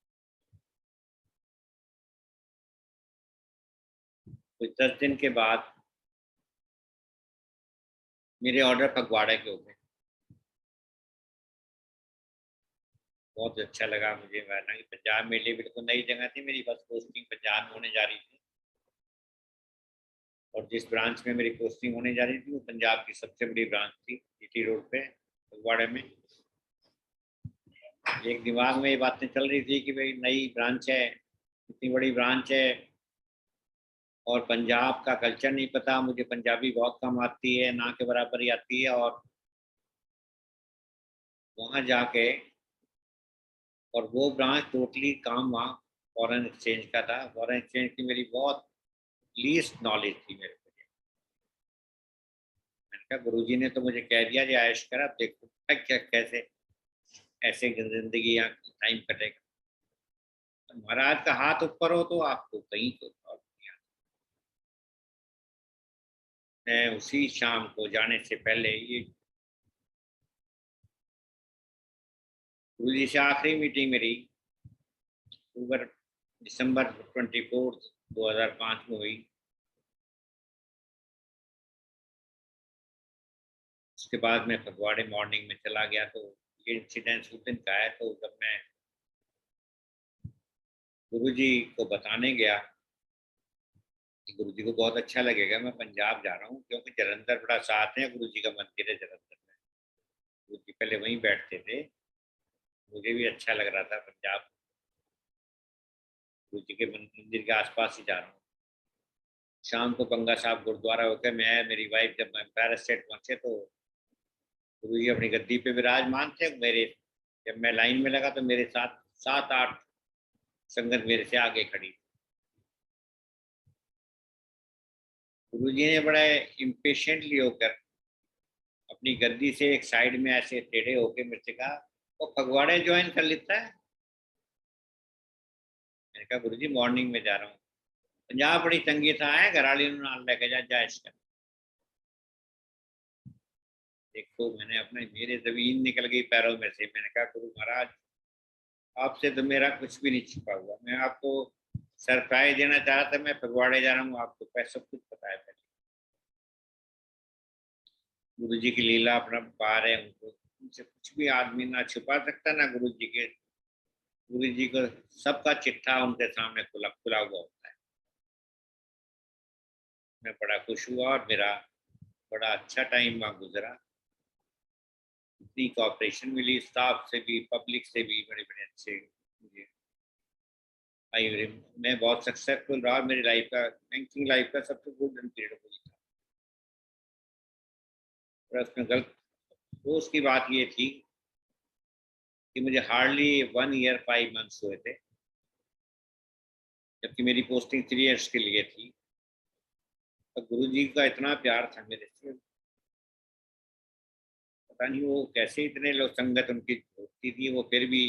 कुछ 10 दिन के बाद मेरे ऑर्डर फगवाड़े के हो गए। बहुत अच्छा लगा मुझे। हालांकि पंजाब मेरे लिए बिल्कुल नई जगह थी, मेरी बस पोस्टिंग पंजाब में होने जा रही थी और जिस ब्रांच में मेरी पोस्टिंग होने जा रही थी वो पंजाब की सबसे बड़ी ब्रांच थी, जीटी रोड पे फगवाड़े में। एक दिमाग में ये बातें चल रही थी कि भाई नई ब्रांच है, इतनी बड़ी ब्रांच है और पंजाब का कल्चर नहीं पता मुझे, पंजाबी बहुत कम आती है, ना के बराबर ही आती है। और वहाँ जाके और वो ब्रांच टोटली काम वहाँ फॉरेन एक्सचेंज का था। फॉरेन एक्सचेंज की मेरी बहुत लीस्ट नॉलेज थी मेरे को। मैंने कहा गुरुजी ने तो मुझे कह दिया जी ऐश कर, अब देखो क्या कैसे ऐसे जिंदगी यहाँ टाइम कटेगा। तो महाराज का हाथ ऊपर हो तो आपको कहीं तो और नहीं आता। मैं उसी शाम को जाने से पहले ये गुरुजी से आखिरी मीटिंग मेरी दिसंबर 24 2005 में हुई। उसके बाद मैं फगवाड़े मॉर्निंग में चला गया। तो ये इंसिडेंस उस दिन का है। तो जब मैं गुरुजी को बताने गया, गुरुजी को बहुत अच्छा लगेगा मैं पंजाब जा रहा हूँ, क्योंकि जलंधर बड़ा साथ है, गुरुजी का मंदिर है जलंधर में, गुरुजी पहले वहीं बैठते थे। मुझे भी अच्छा लग रहा था पंजाब, गुरुजी के मंदिर के आसपास ही जा रहा हूँ। शाम को बंगा साहब गुरुद्वारा होकर मैं मेरी वाइफ जब एम्पायर स्टेट पहुंचे तो गुरुजी अपनी गद्दी पे विराजमान थे। मेरे जब मैं लाइन में लगा तो मेरे साथ 7-8 संगत मेरे से आगे खड़ी। गुरुजी ने बड़े इम्पेशेंटली होकर अपनी गद्दी से एक साइड में ऐसे टेढ़े होकर मेरे से कहा वो फगवाड़े ज्वाइन कर लेता है। मैंने कहा गुरुजी मॉर्निंग में जा रहा हूँ, पंजाब बड़ी तंगी था है, घराली नाल लेके जा इसका। देखो मैंने अपने मेरे जमीन निकल गई पैरों में से। मैंने कहा गुरु महाराज आपसे तो मेरा कुछ भी नहीं छिपा हुआ, मैं आपको सरप्राइज देना चाह रहा था, मैं फगवाड़े जा रहा हूँ, आपको सब कुछ पता है पहले। गुरु जी की लीला अपना पार है, उनको उनसे कुछ भी आदमी ना छुपा सकता ना गुरु जी के। गुरु जी को सबका चिट्ठा उनके सामने खुला खुला हुआ होता है। मैं बड़ा खुश हुआ और मेरा बड़ा अच्छा टाइम वहाँ गुजरा। इतनी कोऑपरेशन मिली स्टाफ से भी, पब्लिक से भी, बड़े बड़े अच्छे मुझे आई। मैं बहुत सक्सेसफुल रहा। मेरी लाइफ का बैंकिंग लाइफ का सबसे गोल्डन पीरियड वही था। और उसमें गलत दोस्त की बात ये थी कि मुझे हार्डली 1 ईयर 5 मंथ्स हुए थे, जबकि मेरी पोस्टिंग 3 ईयर्स के लिए थी। और गुरु जी का इतना प्यार था मेरे से, पता नहीं वो कैसे इतने लोग संगत उनकी होती थी, वो फिर भी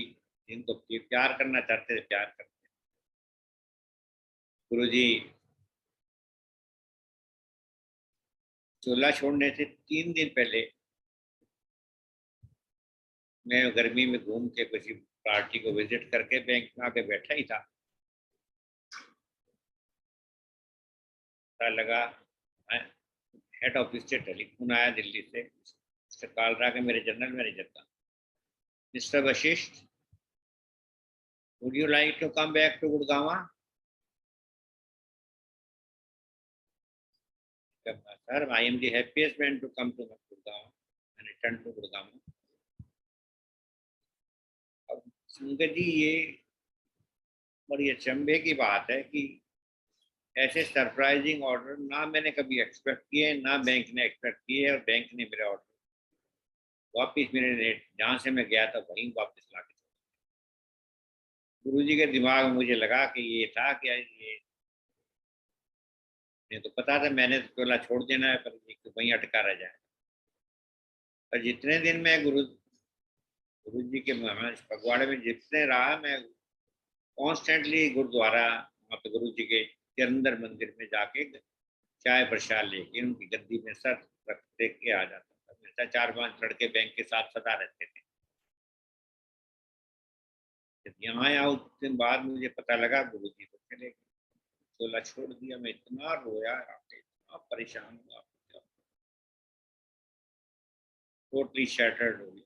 जिनको प्यार करना चाहते थे प्यार करते। गुरु जी चोला छोड़ने से 3 दिन पहले मैं गर्मी में घूम के किसी पार्टी को विजिट करके बैंक में आके बैठा ही था। पता लगा हेड ऑफिस से टेलीफोन आया दिल्ली से, मिस्टर कालरा के, मेरे जनरल मैनेजर का। Mister Vashisht, would you like to come back to Gurgaon? Sir I am the happiest man to come to Gurgaon and return to Gurgaon. अब संगत जी ये बड़ी अचंभे की बात है कि ऐसे सरप्राइजिंग ऑर्डर ना मैंने कभी एक्सपेक्ट किए, ना बैंक ने एक्सपेक्ट किए, और बैंक ने मेरे ऑर्डर वापिस मेरे ने जहाँ से मैं गया था वहीं वापस ला के गुरु जी के दिमाग में मुझे लगा कि ये था क्या, ये नहीं तो पता था मैंने तो टोला छोड़ देना है, पर ये वहीं अटका रह जाए। पर जितने दिन मैं गुरु जी के फगवाड़े में जितने रहा, मैं कॉन्स्टेंटली गुरुद्वारा वहाँ पे गुरु जी के अंदर मंदिर में जाके चाय प्रसाद लेके उनकी गद्दी में सर रख दे के आ जाता था। मेरे 4-5 लड़के बैंक के साथ सदा रहते थे। जब यहाँ आया उस दिन बाद मुझे पता लगा गुरु जी तो चले गए, चोला छोड़ दिया। मैं इतना रोया, इतना परेशान हुआ, टोटली शैटर्ड हो गया।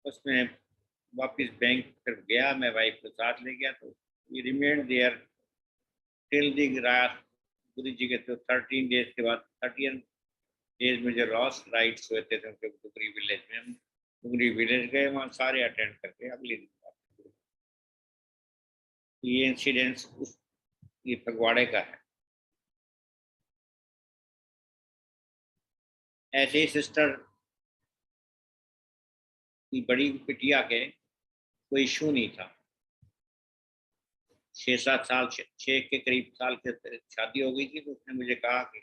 उसमें वापस बैंक फिर गया, मैं वाइफ को साथ ले गया, तो we remained there till the रात। गुरु जी के तो 13 डेज के बाद 30 डेज में जो लॉस्ट राइट्स हुए थे उनके डुगरी विलेज में, हम डुगरी विलेज गए, वहाँ सारे अटेंड करके अगले दिन ये इंसिडेंस उस ये फगवाड़े का है। ऐसे ही सिस्टर की बड़ी बिटिया के कोई इशू नहीं था, 6-7 साल 6 के करीब साल के शादी हो गई थी, तो उसने मुझे कहा कि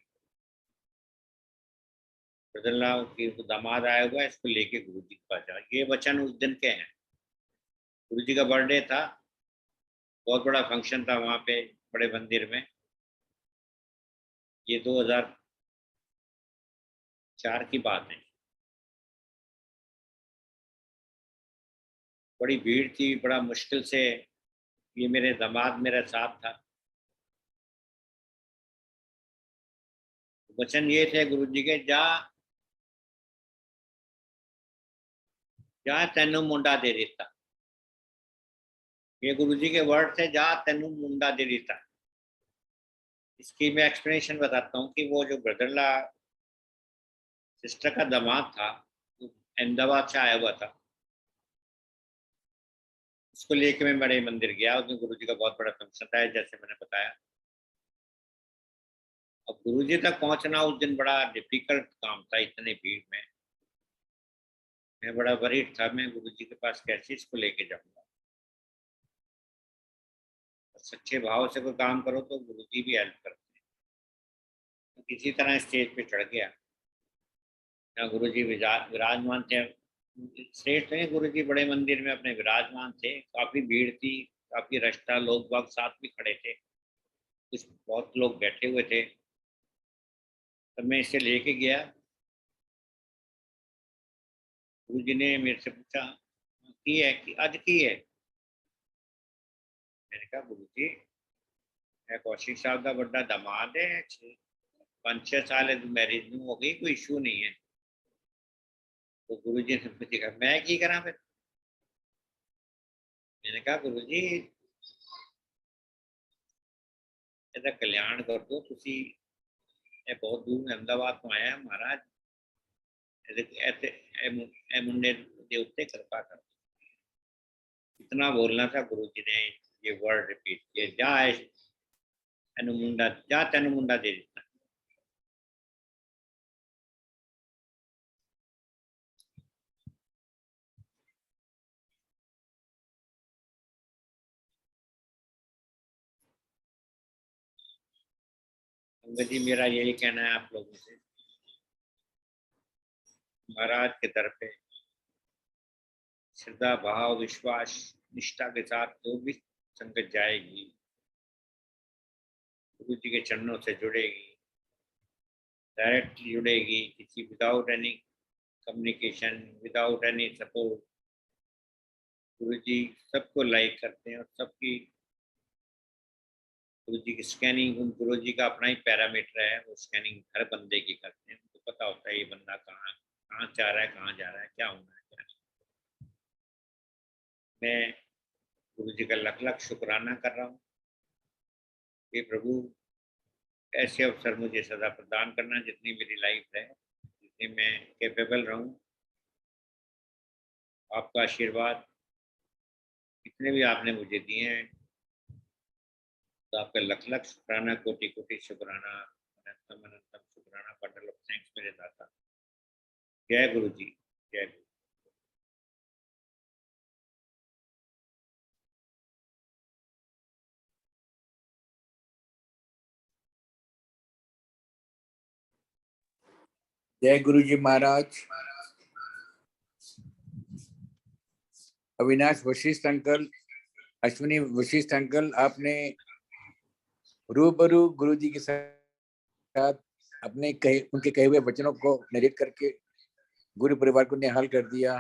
ब्रदरलाल की दामाद आया हुआ है, इसको लेके गुरु जी के पास जाओ। ये वचन उस दिन के हैं। गुरु जी का बर्थडे था, बहुत बड़ा फंक्शन था वहाँ पे बड़े मंदिर में। ये 2004 की बात है। बड़ी भीड़ थी, बड़ा मुश्किल से ये मेरे दामाद मेरे साथ था। वचन ये थे गुरु जी के, जा तेनू मुंडा दे देता। ये गुरु जी के वर्ड थे, जा तेनू मुंडा दे देता। इसकी मैं एक्सप्लेनेशन बताता हूँ कि वो जो ब्रदरला सिस्टर का दामाद था, अहमदाबाद से आया हुआ था, उसको लेके मैं बड़े मंदिर गया। उसमें गुरु जी का बहुत बड़ा फंक्शन था, जैसे मैंने बताया। अब गुरु जी तक पहुंचना उस दिन बड़ा डिफिकल्ट काम था, इतनी भीड़ में। मैं बड़ा वरीड था, मैं गुरु जी के पास कैसे इसको लेके जाऊंगा। सच्चे भाव से कोई काम करो तो गुरु जी भी हेल्प करते हैं। तो किसी तरह स्टेज पे चढ़ गया। गुरु जी विराजमान थे, श्रेष्ठ हैं गुरु जी, बड़े मंदिर में अपने विराजमान थे। काफी भीड़ थी, काफी रश था, लोग बाग साथ भी खड़े थे, कुछ बहुत लोग बैठे हुए थे। तब मैं इसे लेके गया। गुरु जी ने मेरे से पूछा की है कि आज की है। मैंने कहा गुरु जी मैं कौशिक साहब का बड़ा दामाद है, 5-6 साल मैरिज हो गई, कोई इशू नहीं है। तो गुरु जी ने मुझे कहा मैं की करा फिर। मैंने कहा गुरु जी ਇਹਦਾ कल्याण कर दो तुसी, ये बहुत दूर अहमदाबाद तो आया महाराज, ए मुंडे दे उत्ते कृपा कर। इतना बोलना था। गुरु जी ने ये वर्ड रिपीट किया, जा तेनू मुंडा, जा तेनू मुंडा दे दिता। संगत जी मेरा यही कहना है आप लोगों से, महाराज के दर पे श्रद्धा भाव विश्वास निष्ठा के साथ जो भी संगत जाएगी, गुरु जी के चरणों से जुड़ेगी, डायरेक्टली जुड़ेगी, किसी without any communication, without any support. गुरु जी सबको लाइक करते हैं और सबकी गुरु जी की स्कैनिंग, गुरु जी का अपना ही पैरामीटर है, वो स्कैनिंग हर बंदे की करते हैं। उनको पता होता है ये बंदा कहाँ कहाँ जा रहा है, कहाँ जा रहा है, क्या होना है, क्या नहीं। मैं गुरु जी का लख लख शुक्राना कर रहा हूँ कि प्रभु ऐसे अवसर मुझे सदा प्रदान करना, जितनी मेरी लाइफ है, जितनी मैं कैपेबल रहूँ। आपका आशीर्वाद जितने भी आपने मुझे दिए हैं, तो आपका लख लख शुक्राना, कोटि कोटि शुक्राना, अनंतम अनंतम शुक्राना, बंडल ऑफ थैंक्स मेरे दाता। जय गुरु जी, जय गुरु। जय गुरु जी महाराज। अविनाश वशिष्ठ अंकल, अश्विनी वशिष्ठ अंकल, आपने रूबरू गुरु जी के साथ अपने उनके कहे हुए वचनों को नरेट करके गुरु परिवार को निहाल कर दिया।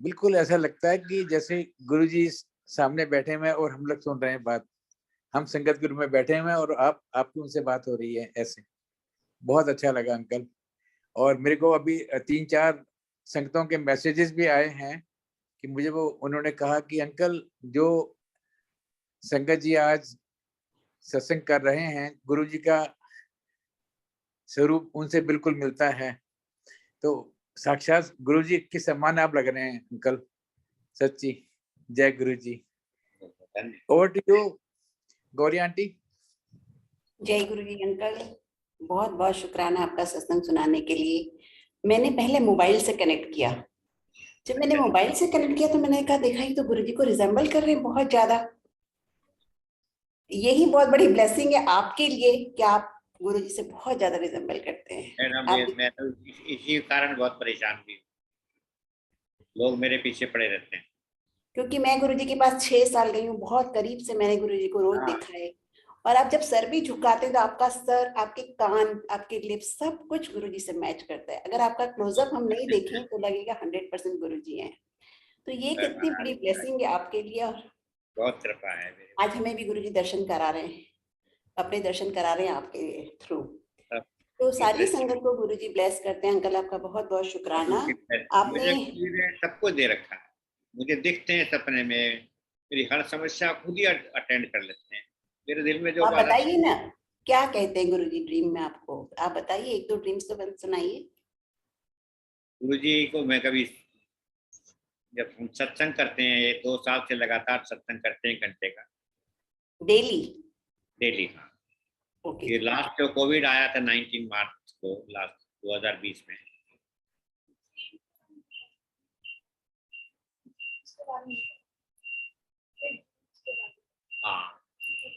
बिल्कुल ऐसा लगता है कि जैसे गुरु जी सामने बैठे हुए हैं और हम लोग सुन रहे हैं बात। हम संगत गुरु में बैठे हुए हैं और आपकी उनसे बात हो रही है। ऐसे बहुत अच्छा लगा अंकल। और मेरे को अभी 3-4 संगतों के मैसेजेस भी आए हैं कि मुझे वो उन्होंने कहा कि अंकल जो संगत जी आज सत्संग कर रहे हैं, गुरु जी का स्वरूप उनसे बिल्कुल मिलता है। तो साक्षात गुरु जी के समान आप लग रहे हैं अंकल, सच्ची। जय गुरु जी। Over to you Gauri aunty. जय गुरु जी अंकल, बहुत बहुत शुक्राना आपका सत्संग सुनाने के लिए। मैंने पहले मोबाइल से कनेक्ट किया। जब मैंने मोबाइल से कनेक्ट किया तो मैंने कहा देखा ही तो गुरु जी को रिजेंबल कर रहे हैं बहुत ज्यादा। यही बहुत बड़ी ब्लेसिंग है आपके लिए कि आप गुरु जी से बहुत ज्यादा रिजेंबल करते हैं। मैं तो इसी कारण बहुत परेशान भी हूँ। लोग मेरे पीछे पड़े रहते हैं। क्योंकि मैं गुरु जी के पास 6 साल गई हूँ, बहुत करीब से मैंने गुरु जी को रोज देखा है। और आप जब सर भी झुकाते हैं तो आपका सर, आपके कान, आपके लिप्स सब कुछ गुरु जी से मैच करता है। अगर आपका क्लोजअप हम नहीं देखें तो लगेगा 100% गुरु जी हैं। तो ये कितनी बड़ी ब्लेसिंग है आपके लिए। और बहुत कृपा है मेरे। आज हमें भी गुरु जी दर्शन करा रहे हैं, अपने दर्शन करा रहे हैं आपके थ्रू। तो सारी संगत को गुरु जी ब्लेस करते हैं। अंकल आपका बहुत बहुत शुक्राना। आपने मुझे सब कुछ दे रखा है। मुझे दिखते हैं सपने में, मेरी हर समस्या खुद ही अटेंड कर लेते हैं। मेरे दिल में जो आप बात बताइए ना क्या कहते हैं गुरु जी ड्रीम में आपको। आप बताइए, 1-2 ड्रीम्स तो सुनाइए। गुरु जी को मैं कभी, जब हम सत्संग करते हैं, ये 2 साल से लगातार सत्संग करते हैं, घंटे का डेली। हाँ, ओके। ये लास्ट जो कोविड आया था 19 मार्च को, लास्ट 2020 में, हाँ,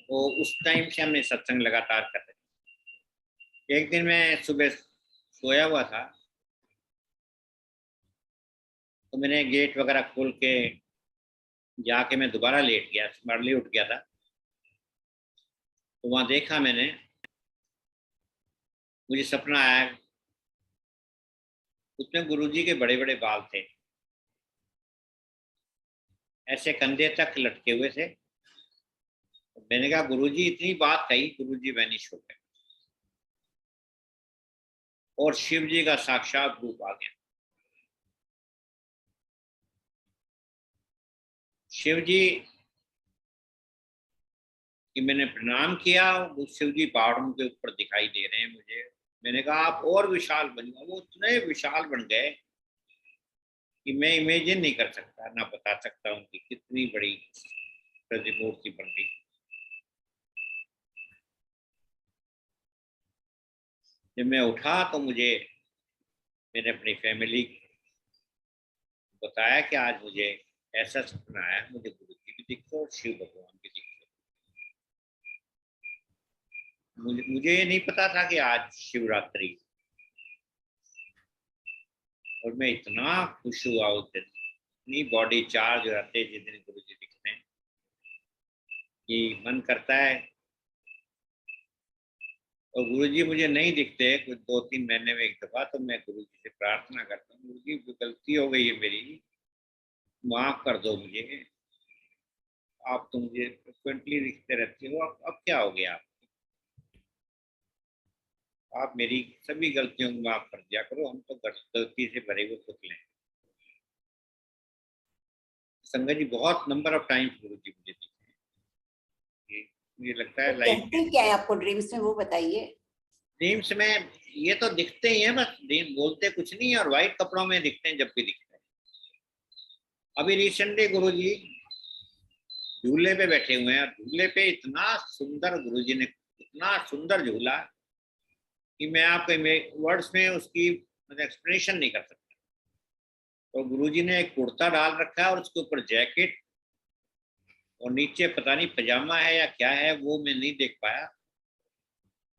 तो उस टाइम से हमने सत्संग लगातार कर रहे थे। एक दिन मैं सुबह सोया हुआ था तो मैंने गेट वगैरह खोल के जाके मैं दोबारा लेट गया, अर्ली उठ गया था। तो वहां देखा मैंने, मुझे सपना आया, उसमें गुरुजी के बड़े बड़े बाल थे, ऐसे कंधे तक लटके हुए थे। मैंने कहा गुरुजी, इतनी बात कही, गुरुजी वैनिश हो गए और शिव जी का साक्षात रूप आ गया। शिव जी कि मैंने प्रणाम किया, वो शिव जी पहाड़ों के ऊपर दिखाई दे रहे हैं मुझे। मैंने कहा आप और विशाल बन गए। वो इतने विशाल बन गए कि मैं इमेजिन नहीं कर सकता, ना बता सकता हूँ कि कितनी बड़ी प्रतिमूर्ति बन गई। जब मैं उठा तो मुझे मैंने अपनी फैमिली बताया कि आज मुझे ऐसा सपना आया, मुझे गुरु जी भी दिखते और शिव भगवान भी दिखते। मुझे ये नहीं पता था कि आज शिवरात्रि, और मैं इतना खुश हुआ उस दिन, इतनी बॉडी चार्ज हो जाते जिस दिन गुरु जी दिखते हैं कि मन करता है। और गुरु जी मुझे नहीं दिखते कुछ 2-3 महीने में एक दफा, तो मैं गुरु जी से प्रार्थना करता हूँ, गुरु जी गलती हो गई है मेरी, माफ कर दो मुझे, आप तो मुझे फ्रिक्वेंटली दिखते रहते हो, अब क्या हो गया, आप मेरी सभी गलतियों को माफ कर दिया करो, हम तो गलती से भरे हुए पुतले हैं। संगत जी बहुत नंबर ऑफ टाइम्स गुरु जी मुझे दिखे हैं। मुझे लगता है तो लाइफ कहते क्या है आपको ड्रीम्स में, वो बताइए। ड्रीम्स में ये तो दिखते ही हैं, बस ड्रीम बोलते कुछ नहीं है, और व्हाइट कपड़ों में दिखते हैं जब भी दिखते हैं। अभी रिसेंटली गुरु जी झूले पे बैठे हुए हैं, और झूले पे इतना सुंदर गुरु जी ने, इतना सुंदर झूला, कि मैं आपको वर्ड्स में उसकी मतलब एक्सप्लेनेशन नहीं कर सकता। तो गुरुजी ने एक कुर्ता डाल रखा है और उसके ऊपर जैकेट और नीचे पता नहीं पजामा है या क्या है, वो मैं नहीं देख पाया।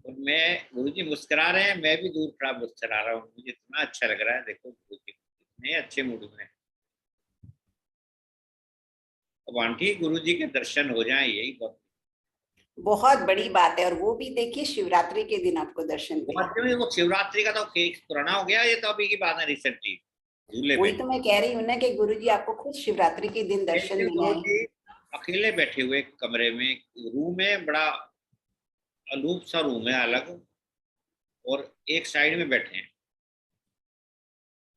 और मैं, गुरुजी मुस्कुरा रहे हैं, मैं भी दूर खड़ा मुस्कुरा रहा हूँ। मुझे इतना अच्छा लग रहा है, देखो गुरुजी इतने अच्छे मूड में। अब आंटी गुरुजी के दर्शन हो जाएं, यही बहुत बड़ी बात है। और वो भी देखिए शिवरात्रि के दिन आपको दर्शन बहुत। मिले। वो शिवरात्रि का तो केक पुराना हो गया, ये तो अभी की बात है, रिसेंटली झूले वही पे। तो मैं कह रही हूँ ना कि गुरुजी आपको खुद शिवरात्रि के दिन दर्शन मिले हैं। गुरुजी अकेले बैठे हुए कमरे में, रूम है बड़ा अनूप सा रूम है अलग, और एक साइड में बैठे हैं।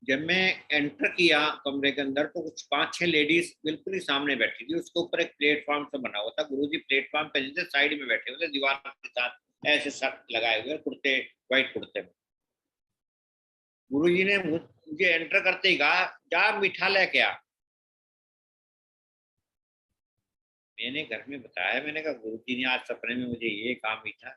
जब मैं एंटर किया कमरे के अंदर तो कुछ 5-6 लेडीज बिल्कुल ही सामने बैठी थी। उसके ऊपर एक प्लेटफॉर्म सा बना हुआ था। गुरुजी प्लेटफॉर्म पे जैसे साइड में बैठे हुए थे, दीवार के साथ ऐसे शर्ट लगाए हुए, कुर्ते, व्हाइट कुर्ते में। गुरुजी ने मुझे एंटर करते ही कहा, जा मीठा लेके आ। मैंने घर में बताया, मैंने कहा गुरुजी ने आज सपने में मुझे ये कहा मीठा।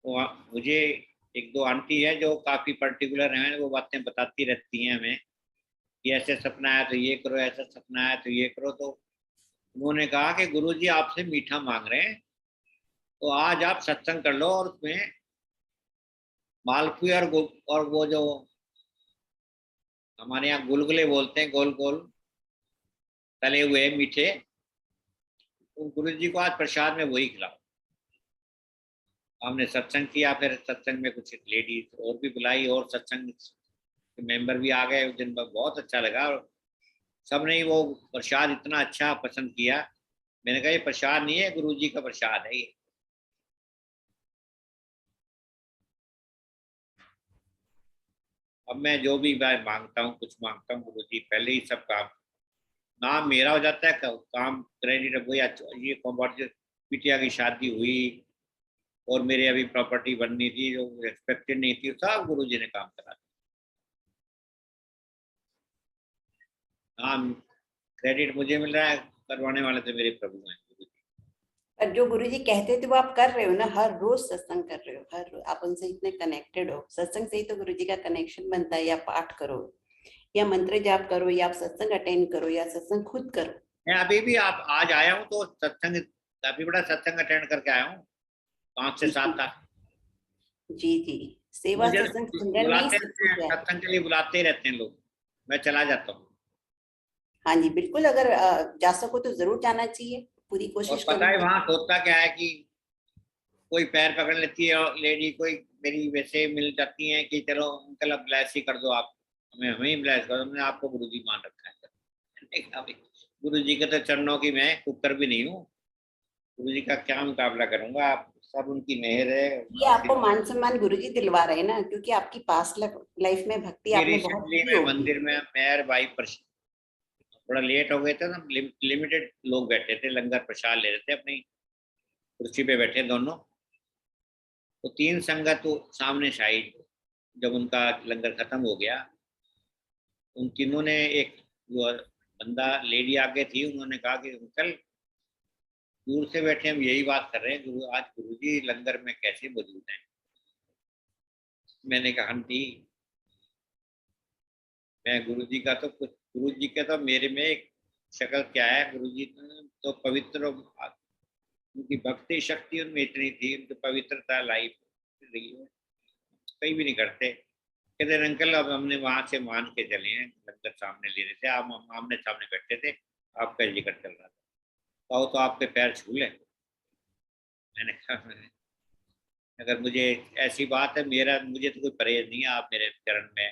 तो मुझे एक दो आंटी है जो काफी पर्टिकुलर हैं, वो बातें बताती रहती हैं हमें कि ऐसे सपना आया तो ये करो, ऐसा सपना आया तो ये करो। तो उन्होंने कहा कि गुरुजी आपसे मीठा मांग रहे हैं, तो आज आप सत्संग कर लो और उसमें मालपुए और वो जो हमारे यहाँ गुलगुले बोलते हैं, गोल गोल तले हुए मीठे, तो गुरुजी को आज प्रसाद में वही खिलाओ। हमने सत्संग किया, फिर सत्संग में कुछ लेडीज और भी बुलाई और सत्संग मेंबर भी आ गए। उस दिन बहुत अच्छा लगा और सबने ही वो प्रसाद इतना अच्छा पसंद किया। मैंने कहा ये प्रसाद नहीं है, गुरुजी का प्रसाद है ये। अब मैं जो भी मांगता हूँ, कुछ मांगता हूँ, गुरुजी पहले ही सब काम, नाम मेरा हो जाता है, काम क्रेडिट वही। ये बिटिया की शादी हुई और मेरे अभी प्रॉपर्टी बननी थी जो एक्सपेक्टेड नहीं थी, सब गुरुजी ने काम करा दिया। नाम क्रेडिट मुझे मिल रहा है, करवाने वाले तो मेरे प्रभु हैं गुरुजी। और जो गुरुजी कहते थे वो आप कर रहे हो ना, हर रोज सत्संग कर रहे हो, हर रोज आप उनसे इतने कनेक्टेड हो। सत्संग से ही तो गुरुजी का कनेक्शन बनता है। या पाठ करो या मंत्र जाप करो या आप सत्संग अटेंड करो या सत्संग खुद करो। मैं अभी भी आप आज आया हूँ तो सत्संग, काफी बड़ा सत्संग अटेंड करके आया हूँ, 5 से 7 तक। जी जी, सेवा मुझे सत्संग सिमरन में ही बुलाते सब रहते कुछ हैं, है। सत्संग के लिए बुलाते ही रहते हैं लोग, मैं चला जाता हूँ। हाँ जी बिल्कुल, अगर जा सको तो जरूर जाना चाहिए, पूरी और कोशिश पता है करो। वहां होता क्या है कि कोई पैर पकड़ लेती है और लेडी, कोई मेरी वैसे मिल जाती है कि चलो अंकल अब ब्लेस ही कर दो आप हमें, हमें ब्लेस कर दो, हमने आपको गुरुजी मान रखा है। गुरुजी के तो चरणों की मैं कुकर भी नहीं हूँ, गुरुजी का क्या मुकाबला करूंगा। आप सब उनकी मेहर है। ये आपको मान सम्मान गुरुजी दिलवा रहे हैं ना, क्योंकि आपकी पास्ट लाइफ में भक्ति आपने बहुत रिसेंटली की मैं होगी। मंदिर में मेयर भाई थोड़ा लेट हो गए थे ना, लिमिटेड लोग बैठे थे, लंगर प्रसाद ले रहे थे, अपनी कुर्सी पे बैठे दोनों। तो 3 संगत तो सामने साइड, जब उनका लंगर खत्म हो गया, उन तीनों ने, एक जो बंदा लेडी आगे थी, उन्होंने कहा कि अंकल दूर से बैठे हम यही बात कर रहे हैं, आज गुरुजी लंगर में कैसे मौजूद हैं। मैंने कहा आंटी मैं गुरुजी का तो कुछ, गुरुजी के तो मेरे में एक शक्ल क्या है, गुरुजी तो पवित्र, उनकी भक्ति शक्ति उनमें इतनी थी, उनकी पवित्रता लाइफ रही है, कहीं भी नहीं करते। कहते अंकल अब हमने वहां से मान के चले हैं, लंगर सामने ले रहे थे, आप आमने सामने बैठे थे, आपका जिक्र चल रहा था, तो आपके पैर छू ले। मैंने कहा अगर मुझे ऐसी बात है, मुझे तो कोई परहेज नहीं है, आप मेरे चरण में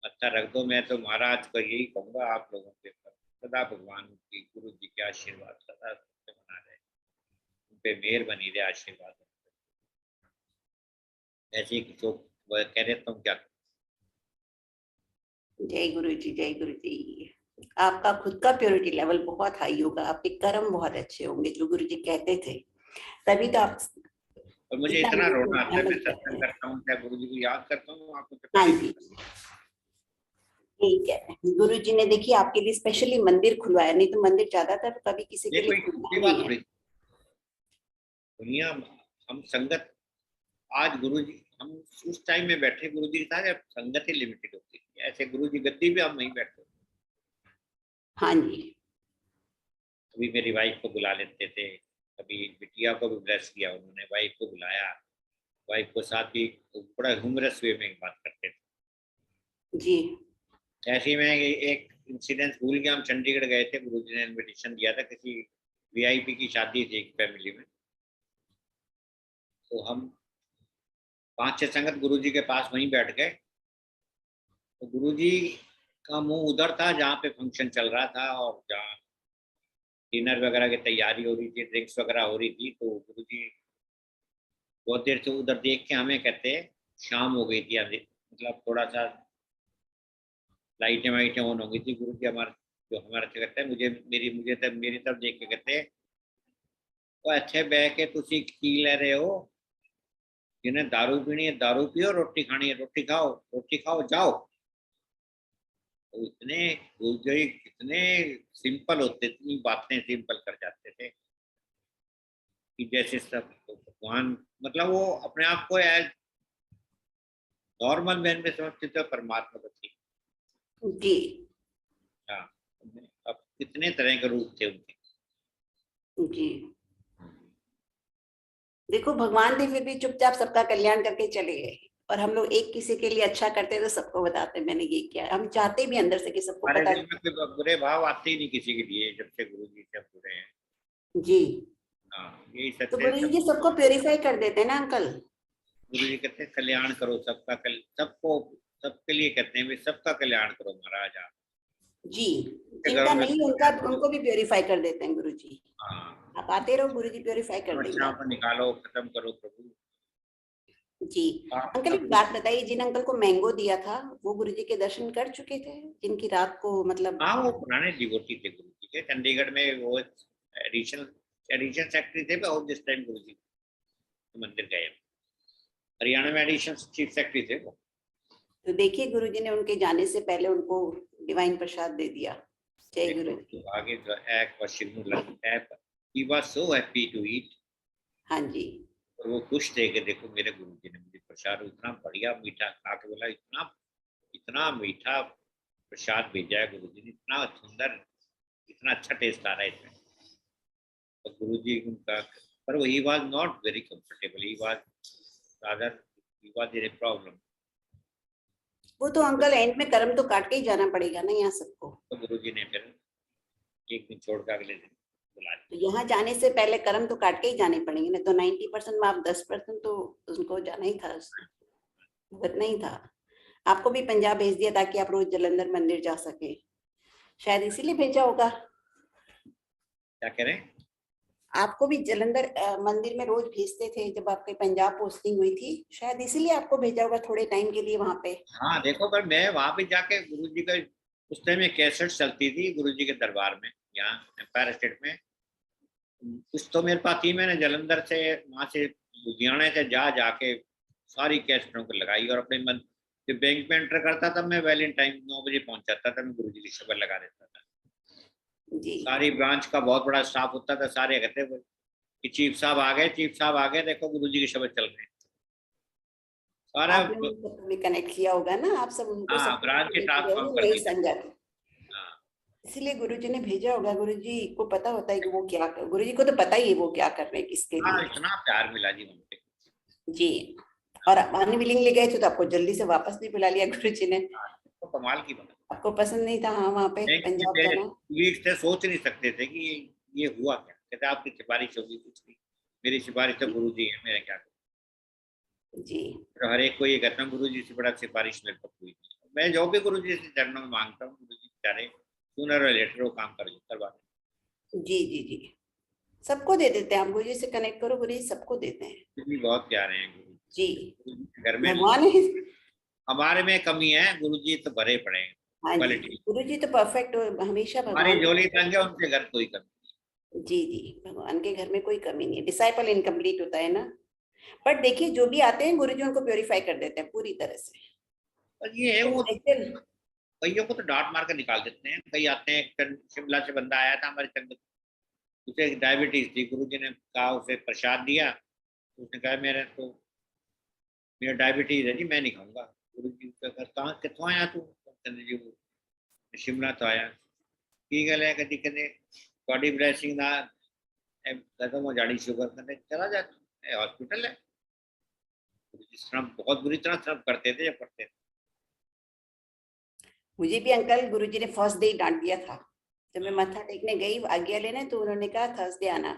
मत्था रख दो। मैं तो महाराज को यही कहूँगा आप लोगों के ऊपर सदा भगवान की, गुरु जी के आशीर्वाद सदा बना रहे, उन पे मेहर बनी रहे, आशीर्वाद। ऐसे ही जो कह रहे तुम क्या। जय गुरु जी, जय गुरु जी। आपका खुद का प्योरिटी लेवल बहुत हाई होगा, आपके कर्म बहुत अच्छे होंगे जो गुरु जी कहते थे, तभी तो आप और मुझे इतना इतना रोना आता है, अमल मैं करते सत्संग हैं। करता हूँ, क्या गुरु जी को याद करता हूँ, आपको तो हाँ कभी जी, ठीक है। गुरु जी ने देखिए आपके लिए स्पेशली मंदिर खुलवाया, नहीं तो मंदिर ज्यादातर कभी किसी ये के लिए कोई खुलता छोटी बात नहीं है। थोड़ी। दुनिया, हम संगत आज गुरुजी हम उस टाइम में बैठे गुरुजी के साथ, जब संगत ही लिमिटेड होती थी, ऐसे गुरुजी गद्दी भी हम नहीं बैठते। हाँ जी। कभी मेरी वाइफ को बुला लेते थे, कभी बिटिया को भी ब्लेस किया उन्होंने, वाइफ को बुलाया, वाइफ को साथ ही बड़ा ह्यूमरस वे में बात करते थे। जी। ऐसे ही मैं एक इंसिडेंस भूल गया, हम चंडीगढ़ गए थे, गुरुजी ने इनविटेशन दिया था, किसी वीआईपी की शादी थी एक फैमिली में, तो हम 5-6 संगत गुरुजी के पास वहीं बैठ गए। तो गुरुजी का मुंह उधर था जहाँ पे फंक्शन चल रहा था, और जहाँ डिनर वगैरह की तैयारी हो रही थी, ड्रिंक्स वगैरह हो रही थी, तो गुरुजी बहुत देर से उधर देख के हमें कहते, शाम हो गई थी, मतलब थोड़ा सा लाइटें वाइटें ऑन हो गई थी। गुरुजी हमारे जो हमारे से कहते हैं, मेरी तरफ देख के कहते, वो अच्छे बह के तुसी की ले रहे हो, जिन्हें दारू पीनी है दारू पियो, रोटी खानी है रोटी खाओ जाओ। तो इतने गुरुजी कितने सिंपल होते, इतनी बातें सिंपल कर जाते थे कि जैसे सब तो भगवान, मतलब वो अपने आप को एज नॉर्मल मैन में समझते थे, परमात्मा को थी। जी। हाँ, अब कितने तरह के रूप थे उनके। जी। देखो भगवान थे फिर भी चुपचाप सबका कल्याण करके चले गए, और हम लोग एक किसी के लिए अच्छा करते तो सबको बताते मैंने ये किया, हम चाहते भी अंदर से कि सबको हमारे पता। दिल में कोई बुरे भाव आते ही नहीं किसी के लिए, जब से गुरु जी से जुड़े हैं। जी। हाँ, यही तो सत्य है। गुरु जी सबको प्योरीफाई कर देते हैं ना अंकल। गुरु जी कहते हैं कल्याण करो सबका, सबको सबके लिए कहते हैं, भी सबका कल्याण करो महाराज आप। जी। के जिनका घरों में नहीं उनका उनको भी प्योरीफाई कर देते हैं गुरु जी। हाँ, आप आते रहो, गुरु जी प्योरीफाई कर देंगे समस्याओं को आपको। निकालो, खत्म करो प्रभु। जी। आप अंकल एक सब बात बताइए, जिन अंकल को मैंगो दिया था वो गुरु जी के दर्शन कर चुके थे, जिनकी रात को मतलब। हाँ, वो पुराने डिवोटी थे गुरु जी के, चंडीगढ़ में वो एडिशनल एडिशन सेक्रेटरी थे, और जिस टाइम गुरु जी मंदिर गए, हरियाणा में एडिशन चीफ सेक्रेटरी थे वो। तो देखिए गुरु जी ने उनके जाने से पहले उनको डिवाइन प्रसाद दे दिया। जय गुरु देखो जी। तो आगे जो एक क्वेश्चन ही was so happy to eat, हाँ जी। और वो खुश थे कि देखो मेरे गुरु जी ने मुझे प्रसाद इतना बढ़िया मीठा खा के बोला, इतना इतना मीठा प्रसाद भेजा है गुरु जी ने, इतना सुंदर, इतना अच्छा टेस्ट आ रहा है इसमें। तो गुरु जी उनका, पर वो he was not very comfortable, he was rather, he was in problem. वो तो अंकल एंड में कर्म तो काट के ही जाना पड़ेगा ना यहाँ सबको। तो गुरु जी ने फिर एक दिन छोड़ कर अगले दिन बुला तो यहाँ जाने से पहले कर्म तो काट के ही जाने पड़ेंगे ना, तो 90% में आप 10% तो उनको जाना ही था, भुगतना ही था। आपको भी पंजाब भेज दिया ताकि आप रोज जलंधर मंदिर जा सके, शायद इसीलिए भेजा होगा। क्या करें। आपको भी जलंधर मंदिर में रोज भेजते थे जब आपके पंजाब पोस्टिंग हुई थी, शायद इसीलिए आपको भेजा होगा थोड़े टाइम के लिए वहां पे। हाँ देखो, पर मैं वहां पे जाके गुरु जी का, उस टाइम में कैसेट चलती थी गुरु जी के दरबार में, यहाँ एम्पायर स्टेट में कुछ तो मेरे पास थी, मैंने जलंधर से, वहां से लुधियाना से जाके सारी कैसेटों को लगाई, और अपने मन जब बैंक में एंटर करता था मैं वैलेंटाइन 9 बजे पहुंच जाता था, मैं गुरु जी की शबर लगा देता था। जी। सारी ब्रांच का बहुत बड़ा स्टाफ होता था, सारे कहते कि चीफ साहब आ गए, चीफ साहब आ गए, देखो गुरु जी की शबर चल रहे हैं सारा। आपने उनको भी कनेक्ट किया होगा ना, आप सब उनको हाँ, सब ब्रांच के ट्रांसफॉर्म कर नई दी थी। संगत, हाँ, इसीलिए गुरुजी ने भेजा होगा। गुरुजी को पता होता है कि वो क्या कर, गुरुजी को तो पता ही है वो क्या कर रहे हैं किसके हाँ, लिए। इतना प्यार मिला जी उनसे। जी। और अनविलिंगली गए थे तो आपको जल्दी से वापस भी बुला लिया गुरुजी ने। हाँ, तो कमाल की बात। आपको पसंद नहीं था हाँ वहाँ पे बैंक में पंजाब मेरे जाना। colleagues थे, सोच नहीं सकते थे कि ये हुआ क्या, कहते आपकी सिफारिश होगी, कुछ नहीं, मेरी सिफारिश तो गुरु जी है, मेरा क्या करूं। जी। तो हर एक को ये कहता हूँ गुरु जी से बड़ा सिफारिश मेरे को हुई थी, मैं जो भी गुरु जी से चरणों में मांगता हूँ, गुरु जी बेचारे सूनर और लेटर वो काम करवा देते। जी। जी। जी। सबको दे देते हैं, आप गुरुजी से कनेक्ट करो, गुरुजी सबको देते हैं। गुरु जी बहुत प्यारे हैं गुरु जी। जी के घर में भगवान है। हमारे में कमी है, गुरु जी तो भरे पड़े हैं हाँ जी। क्वालिटी। गुरुजी तो परफेक्ट, हमेशा हमारी भगवान। झोली तंग है, उनके घर कोई कमी। जी। जी। भगवान के घर में कोई कमी नहीं है, डिसाइपल इनकम्प्लीट होता है ना। बट देखिए जो भी आते हैं गुरुजी उनको प्योरीफाई कर देते हैं पूरी तरह से। और ये है तो वो, लेकिन कईयों को तो डांट मार कर निकाल देते हैं। कई आते हैं, शिमला से बंदा आया था हमारे संग, उसे डायबिटीज थी, गुरु जी ने कहा, उसे प्रसाद दिया, उसने कहा मेरे तो मेरा डायबिटीज है जी, मैं नहीं खाऊंगा। गुरु जी कहाँ कितों आया तू? कहते जी वो शिमला तो आया। की गल है कदी कहते थोड़ी ब्लैसिंग ना खत्म हो जानी शुगर, कहते चला जा हॉस्पिटल है। गुरु जी श्रम बहुत बुरी तरह श्रम करते थे जब करते थे। मुझे भी अंकल गुरुजी ने फर्स्ट डे डांट दिया था। जब मैं मत्था टेकने गई आज्ञा लेने, तो उन्होंने कहा थर्सडे आना।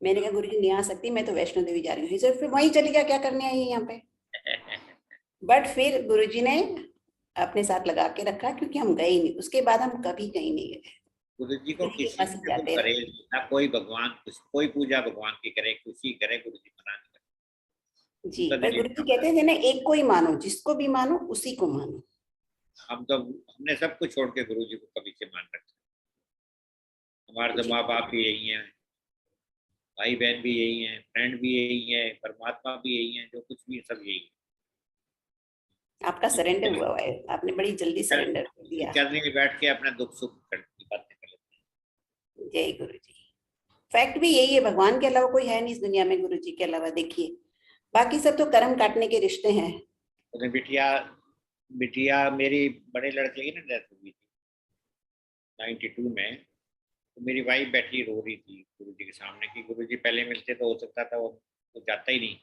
मैंने कहा गुरुजी नहीं आ सकती, मैं तो वैष्णो देवी जा रही हूँ। सर फिर वहीं चली गया, क्या करने आई है यहाँ पे। बट फिर गुरुजी ने अपने साथ लगा के रखा, क्योंकि हम गए ही नहीं। उसके बाद हम कभी कहीं नहीं गए। गुरु जी को गुरुजी के किसी पास ही से वो जाते करे रहे। ना, कोई भगवान कोई पूजा भगवान की करे, खुशी करे, गुरु जी मना नहीं करे। जी, उनका पर दिल गुरुजी इतना बड़ा कहते है। थे ना, एक को ही मानो, जिसको भी मानो उसी को मानो। हम तो हमने सब कुछ छोड़ के गुरु जी को कभी से मान रखा। हमारे तो जी, माँ बाप भी यही हैं, भाई बहन भी यही हैं, फ्रेंड भी यही है, परमात्मा भी यही है, जो कुछ भी सब यही है। आपका सरेंडर हुआ है, आपने बड़ी जल्दी सरेंडर कर उनकी दिया। चरनी में बैठ के अपना दुख सुख की बातें कर लेते जय गुरु जी। फैक्ट भी यही है, भगवान के अलावा कोई है नहीं इस दुनिया में, गुरु जी के अलावा। देखिए बाकी सब तो कर्म काटने के रिश्ते हैं। हैं। बिटिया बिटिया मेरी बड़े लड़के की ना डेथ हुई थी 92 में। तो मेरी वाइफ बैठी रो रही थी गुरु जी के सामने कि गुरु जी पहले मिलते तो हो सकता था, वो जाता ही नहीं।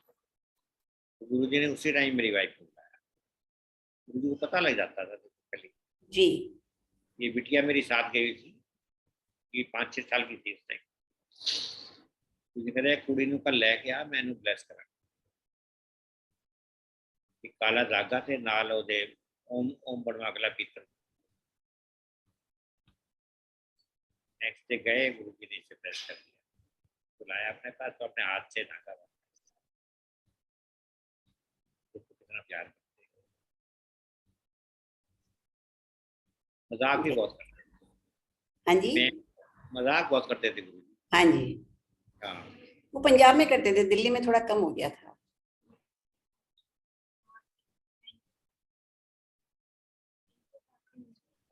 तो गुरु जी ने उसी टाइम मेरी वाइफ को बुलाया। गुरु जी को पता लग जाता था पहले। जी, ये बिटिया मेरी साथ गई थी, ये 5-6 साल की थी इस टाइम। गुरु जी कह रहे कुड़ी नूं कल लैके आ, मैं इन्हू ब्लैस करा। एक काला धागा ते नाल ओदे ओम ओम बनवागला पीतल। नेक्स्ट डे गए, गुरु जी ने इसे ब्लेस कर दिया, बुलाया अपने पास, तो अपने हाथ से धागा बांधा। उसको कितना प्यार करते हैं। मजाक भी बहुत करते हाँ जी, थे। मैं मजाक बहुत करते थे गुरु जी। हाँ जी। हाँ। वो पंजाब में करते थे, दिल्ली में थोड़ा कम हो गया था।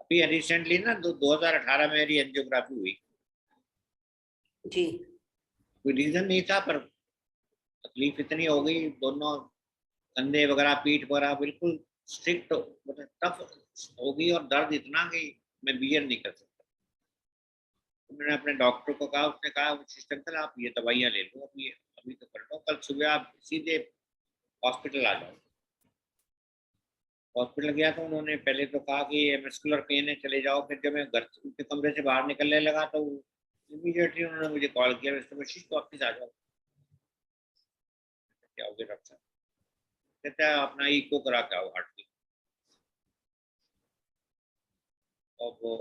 अभी रिसेंटली ना 2018 में मेरी एंजियोग्राफी हुई। जी, कोई रीजन नहीं था, पर तकलीफ इतनी हो गई, दोनों कंधे वगैरह पीठ वगैरह बिल्कुल स्ट्रिक्ट मतलब टफ हो गई, और दर्द इतना कि मैं बियर नहीं कर सकता। तो मैंने अपने डॉक्टर को कहा, उसने कहा सिस्टर आप ये दवाइयाँ ले लो, अभी तो कर लो, कल सुबह आप सीधे हॉस्पिटल आ जाओ। हॉस्पिटल गया तो उन्होंने पहले तो कहा कि ये मस्कुलर पेन है, चले जाओ। फिर जब मैं घर के कमरे से बाहर निकलने लगा तो इमीडिएटली उन्होंने मुझे कॉल किया, मिस्टर बशीष तो ऑफिस आ जाओ। क्या हो गया डॉक्टर साहब? कहता है अपना इको करा के आओ हार्ट की। और वो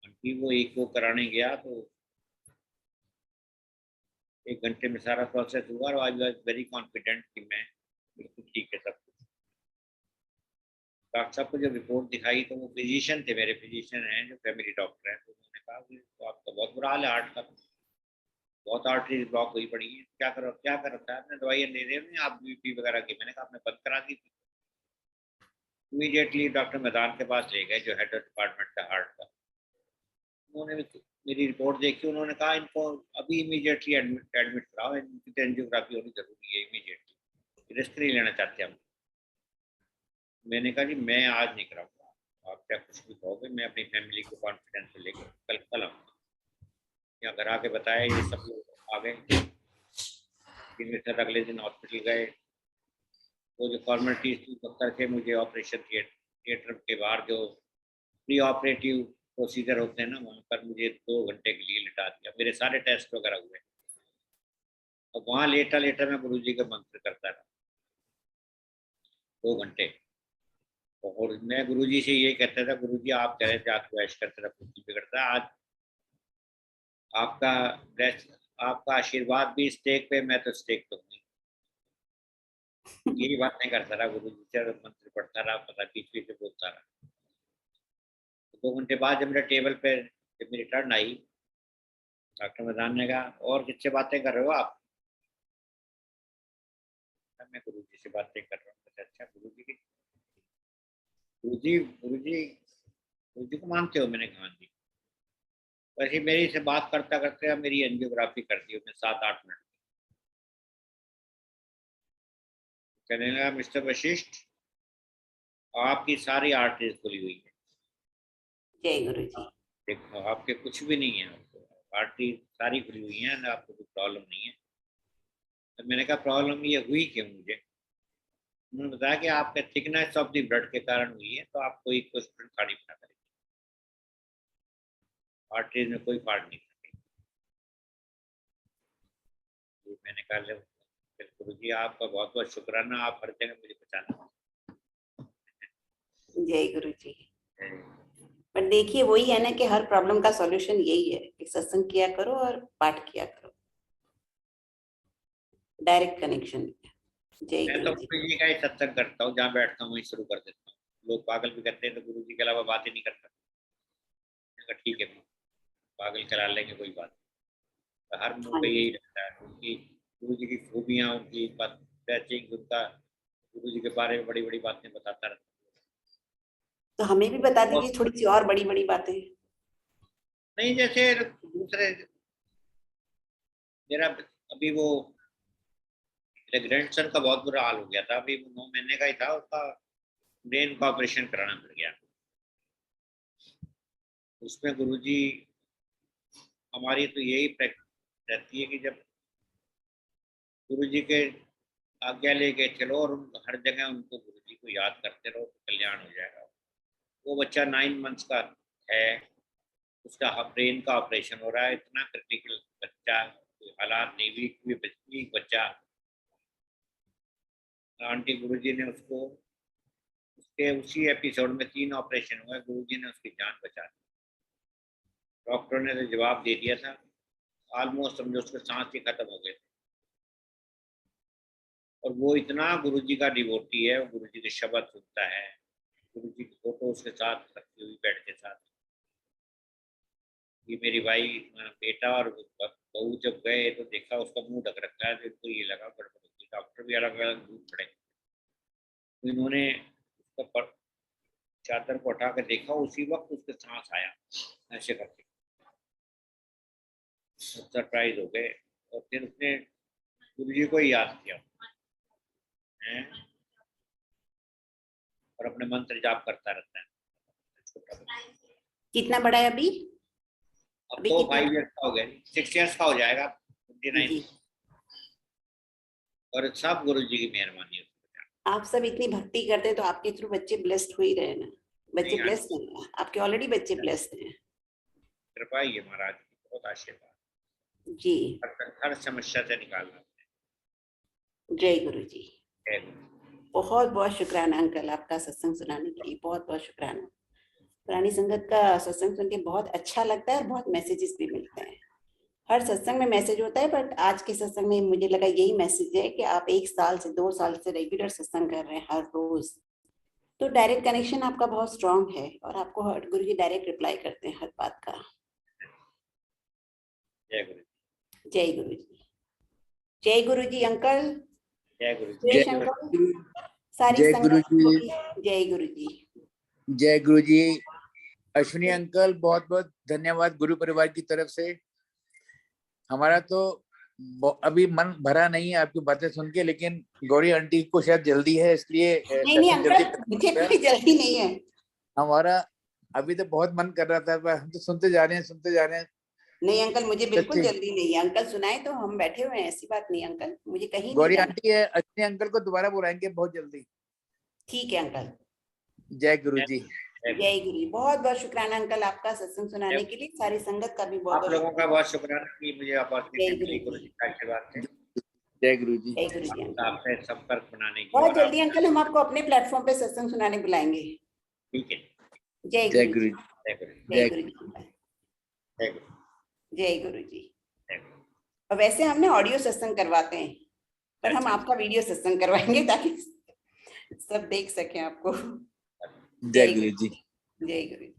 आंटी वो इको कराने गया तो 1 घंटे में सारा प्रोसेस हुआ, और आई वॉज वेरी कॉन्फिडेंट कि मैं बिल्कुल ठीक है सब कुछ। डॉक्टर साहब को जब रिपोर्ट दिखाई तो वो फिजिशियन थे, मेरे फिजिशियन हैं जो फैमिली डॉक्टर हैं, तो उन्होंने कहा कि तो आपका बहुत बुरा हाल है हार्ट का, बहुत आर्टरी ब्लॉक हुई पड़ी है, क्या कर रखा है आपने, दवाइयाँ दे रहे हैं आप बीपी वगैरह की? मैंने कहा आपने बंद करा दी थी। इमीडिएटली डॉक्टर मैदान के पास ले गए, जो हेड डिपार्टमेंट का हार्ट का। उन्होंने मेरी रिपोर्ट देखी, उन्होंने कहा इनको अभी इमीडिएटली एडमिट कराओ, इनकी तो एंजियोग्राफी होनी जरूरी है इमीडिएटली, रिस्क नहीं लेना चाहते हम। मैंने कहा जी मैं आज नहीं कराऊंगा, आप क्या कुछ भी कहोगे, मैं अपनी फैमिली को कॉन्फिडेंस से लेकर कल आऊँगा। यहाँ घर आके बताया, ये सब लोग आ गए। फिर मेरे साथ अगले दिन हॉस्पिटल गए। वो जो फॉर्मेलिटीज थी सब करके मुझे ऑपरेशन थिएटर के बाहर जो प्री ऑपरेटिव प्रोसीजर होते हैं ना, वहाँ पर मुझे 2 घंटे के लिए लिटा दिया। मेरे सारे टेस्ट वगैरह हुए, और वहाँ लेटा लेटा मैं गुरु जी का मंत्र करता रहा 2 घंटे। और मैं गुरु जी से ये कहता था, गुरु जी आप कह रहे थे आपको ऐश करते रहा कुछ बिगड़ता है, आज आपका ब्लेस आपका आशीर्वाद भी स्टेक पे, मैं तो स्टेक तो नहीं। यही बातें करता रहा गुरु जी से, मंत्र पढ़ता रहा, पता बीच बीच में बोलता रहा। 2 घंटे बाद जब मेरे टेबल पे जब मेरी टर्न आई, डॉक्टर मैदान ने कहा और किससे बातें कर रहे हो आप? मैं गुरु जी से बातें कर रहा हूँ। अच्छा गुरु जी की गुरु जी को मानते हो? मैंने कहा जी। वैसे मेरी से बात करता करते मेरी एंजियोग्राफी कर दी उसने 7-8 मिनट। कहने लगा, मिस्टर वशिष्ठ, आपकी सारी आर्टरीज खुली हुई है, जय गुरु जी। देखो आपके कुछ भी नहीं है, आपको आर्टरी सारी खुली हुई है ना, आपको कोई प्रॉब्लम नहीं है। तो मैंने कहा प्रॉब्लम ये हुई क्यों मुझे? उन्होंने बताया कि आपके थिकनेस ऑफ द ब्लड के कारण हुई है, तो आपको एक तो स्टूडेंट खाड़ी बना करेगी, आर्टरीज में कोई फाड़ नहीं सकेगी। तो मैंने कहा गुरु जी आपका बहुत बहुत शुक्राना, आप हर जगह मुझे बचाना। जय गुरु जी। पर देखिए वही है ना कि हर प्रॉब्लम का सॉल्यूशन यही है कि सत्संग किया करो और पाठ किया करो, डायरेक्ट कनेक्शन। जय मैं गुरु तो जी। गुरु जी का ही सत्संग करता हूँ, जहाँ बैठता हूँ वहीं शुरू कर देता हूँ। लोग पागल भी कहते हैं तो गुरु जी के अलावा बात ही नहीं करता। मैंने कहा ठीक है, पागल करा लेंगे, कोई बात नहीं। तो हर मुंह हाँ पे जी। यही रहता है उनकी, गुरु जी की खूबियाँ, उनकी बात बैचिंग, उनका गुरु जी के बारे में बड़ी बड़ी बातें बताता रहता तो हमें भी बता हूँ। दीजिए थोड़ी सी और बड़ी बड़ी बातें। नहीं, जैसे दूसरे, मेरा अभी वो मेरे ग्रैंडसन का बहुत बुरा हाल हो गया था, अभी 9 महीने का ही था, उसका ब्रेन का ऑपरेशन कराना पड़ गया। उसमें गुरुजी, हमारी तो यही प्रैक्टिस रहती है कि जब गुरुजी के आज्ञा लेके चलो और हर जगह उनको गुरुजी को याद करते रहो तो कल्याण हो जाएगा। वो बच्चा 9 मंथ्स का है, उसका ब्रेन का ऑपरेशन हो रहा है, इतना क्रिटिकल बच्चा, हालात नहीं, वीक बच्चा। आंटी गुरुजी ने उसको, उसके उसी एपिसोड में 3 ऑपरेशन हुए, गुरुजी ने उसकी जान बचा दी। डॉक्टर ने तो जवाब दे दिया था, ऑलमोस्ट समझो उसके सांस ही खत्म हो गए थे। और वो इतना गुरुजी का डिवोटी है, वो गुरुजी के शब्द सुनता है, गुरुजी की फोटो उसके साथ रखी हुई बेड के साथ। ये मेरी भाई बेटा और बहू जब गए तो देखा उसका मुंह ढक रखा है, तो इनको ये लगा गड़बड़ होगी। डॉक्टर भी अलग अलग दूर खड़े, तो इन्होंने उसका चादर को उठा कर देखा, उसी वक्त उसके सांस आया ऐसे करके, सरप्राइज हो गए। और फिर उसने गुरुजी को ही याद किया है और अपने मंत्र जाप करता रहता है। छोटा बच्चा, कितना बड़ा है अभी? अब अभी तो कितना? 5 ईयर्स का हो गया, 6 ईयर्स का हो जाएगा, 29। जी। और सब गुरु जी की मेहरबानी है। आप सब इतनी भक्ति करते हैं तो आपके थ्रू बच्चे ब्लेस्ड हो ही रहे ना। बच्चे नहीं, ब्लेस्ड हैं, आपके ऑलरेडी बच्चे ब्लेस्ड हैं। कृपा ही है महाराज की, बहुत आशीर्वाद। जी। हर समस्या से निकालना। जय गुरु जी। जय गुरु। बहुत बहुत शुक्राना अंकल आपका सत्संग सुनाने के लिए, बहुत बहुत शुक्राना। पुरानी संगत का सत्संग सुन के बहुत अच्छा लगता है और बहुत मैसेजेस भी मिलते हैं। हर सत्संग में मैसेज होता है, बट आज के सत्संग में मुझे लगा यही मैसेज है कि आप 1 साल से 2 साल से रेगुलर सत्संग कर रहे हैं हर रोज, तो डायरेक्ट कनेक्शन आपका बहुत स्ट्रांग है और आपको गुरु जी डायरेक्ट रिप्लाई करते हैं हर बात का। जय गुरु। जय गुरु जी। जय गुरु जी अंकल। जय गुरु। सुरेश अंकल, सारी जय गुरु संगत को भी जय गुरु जी। जय गुरु जी। अश्विनी अंकल, बहुत बहुत धन्यवाद गुरु परिवार की तरफ से। हमारा तो अभी मन भरा नहीं है आपकी बातें सुन के, लेकिन गौरी आंटी को शायद जल्दी है, इसलिए नहीं नहीं सेशन जल्दी अंकल, मुझे कोई जल्दी नहीं है। हमारा अभी तो बहुत मन कर रहा था, पर हम तो सुनते जा रहे हैं, सुनते जा रहे हैं। नहीं अंकल, मुझे बिल्कुल सच्ची जल्दी नहीं है। अंकल सुनाए तो हम बैठे हुए हैं, ऐसी बात नहीं अंकल, मुझे कहीं नहीं गौरी जाना। आंटी है, अश्विनी अंकल को दोबारा बुलाएंगे बहुत जल्दी। ठीक है अंकल। जय गुरु जी। जय गुरु जी। बहुत बहुत शुक्राना अंकल आपका सत्संग सुनाने के लिए, सारी संगत का भी बहुत आप बहुत लोगों का शुक्राना। बहुत शुक्राना कि मुझे जय अपॉर्चुनिटी गुरु मिली गुरु जी। जी का आशीर्वाद से। जय गुरु जी। जय गुरु जी अंकल। आपसे संपर्क बनाने की, बहुत और आप जल्दी अंकल हम आपको अपने प्लेटफॉर्म पे सत्संग सुनाने बुलाएंगे। ठीक है। जय जय गुरु गुरु जी। जी। जय गुरु। जय जय गुरु जी अंकल। जय गुरु। जय गुरु जी। जय गुरु। और वैसे हमने ऑडियो सत्संग करवाते हैं, पर हम अच्छा। आपका वीडियो सत्संग करवाएंगे ताकि सब देख सकें आपको। जय गुरु जी। जय गुरु जी।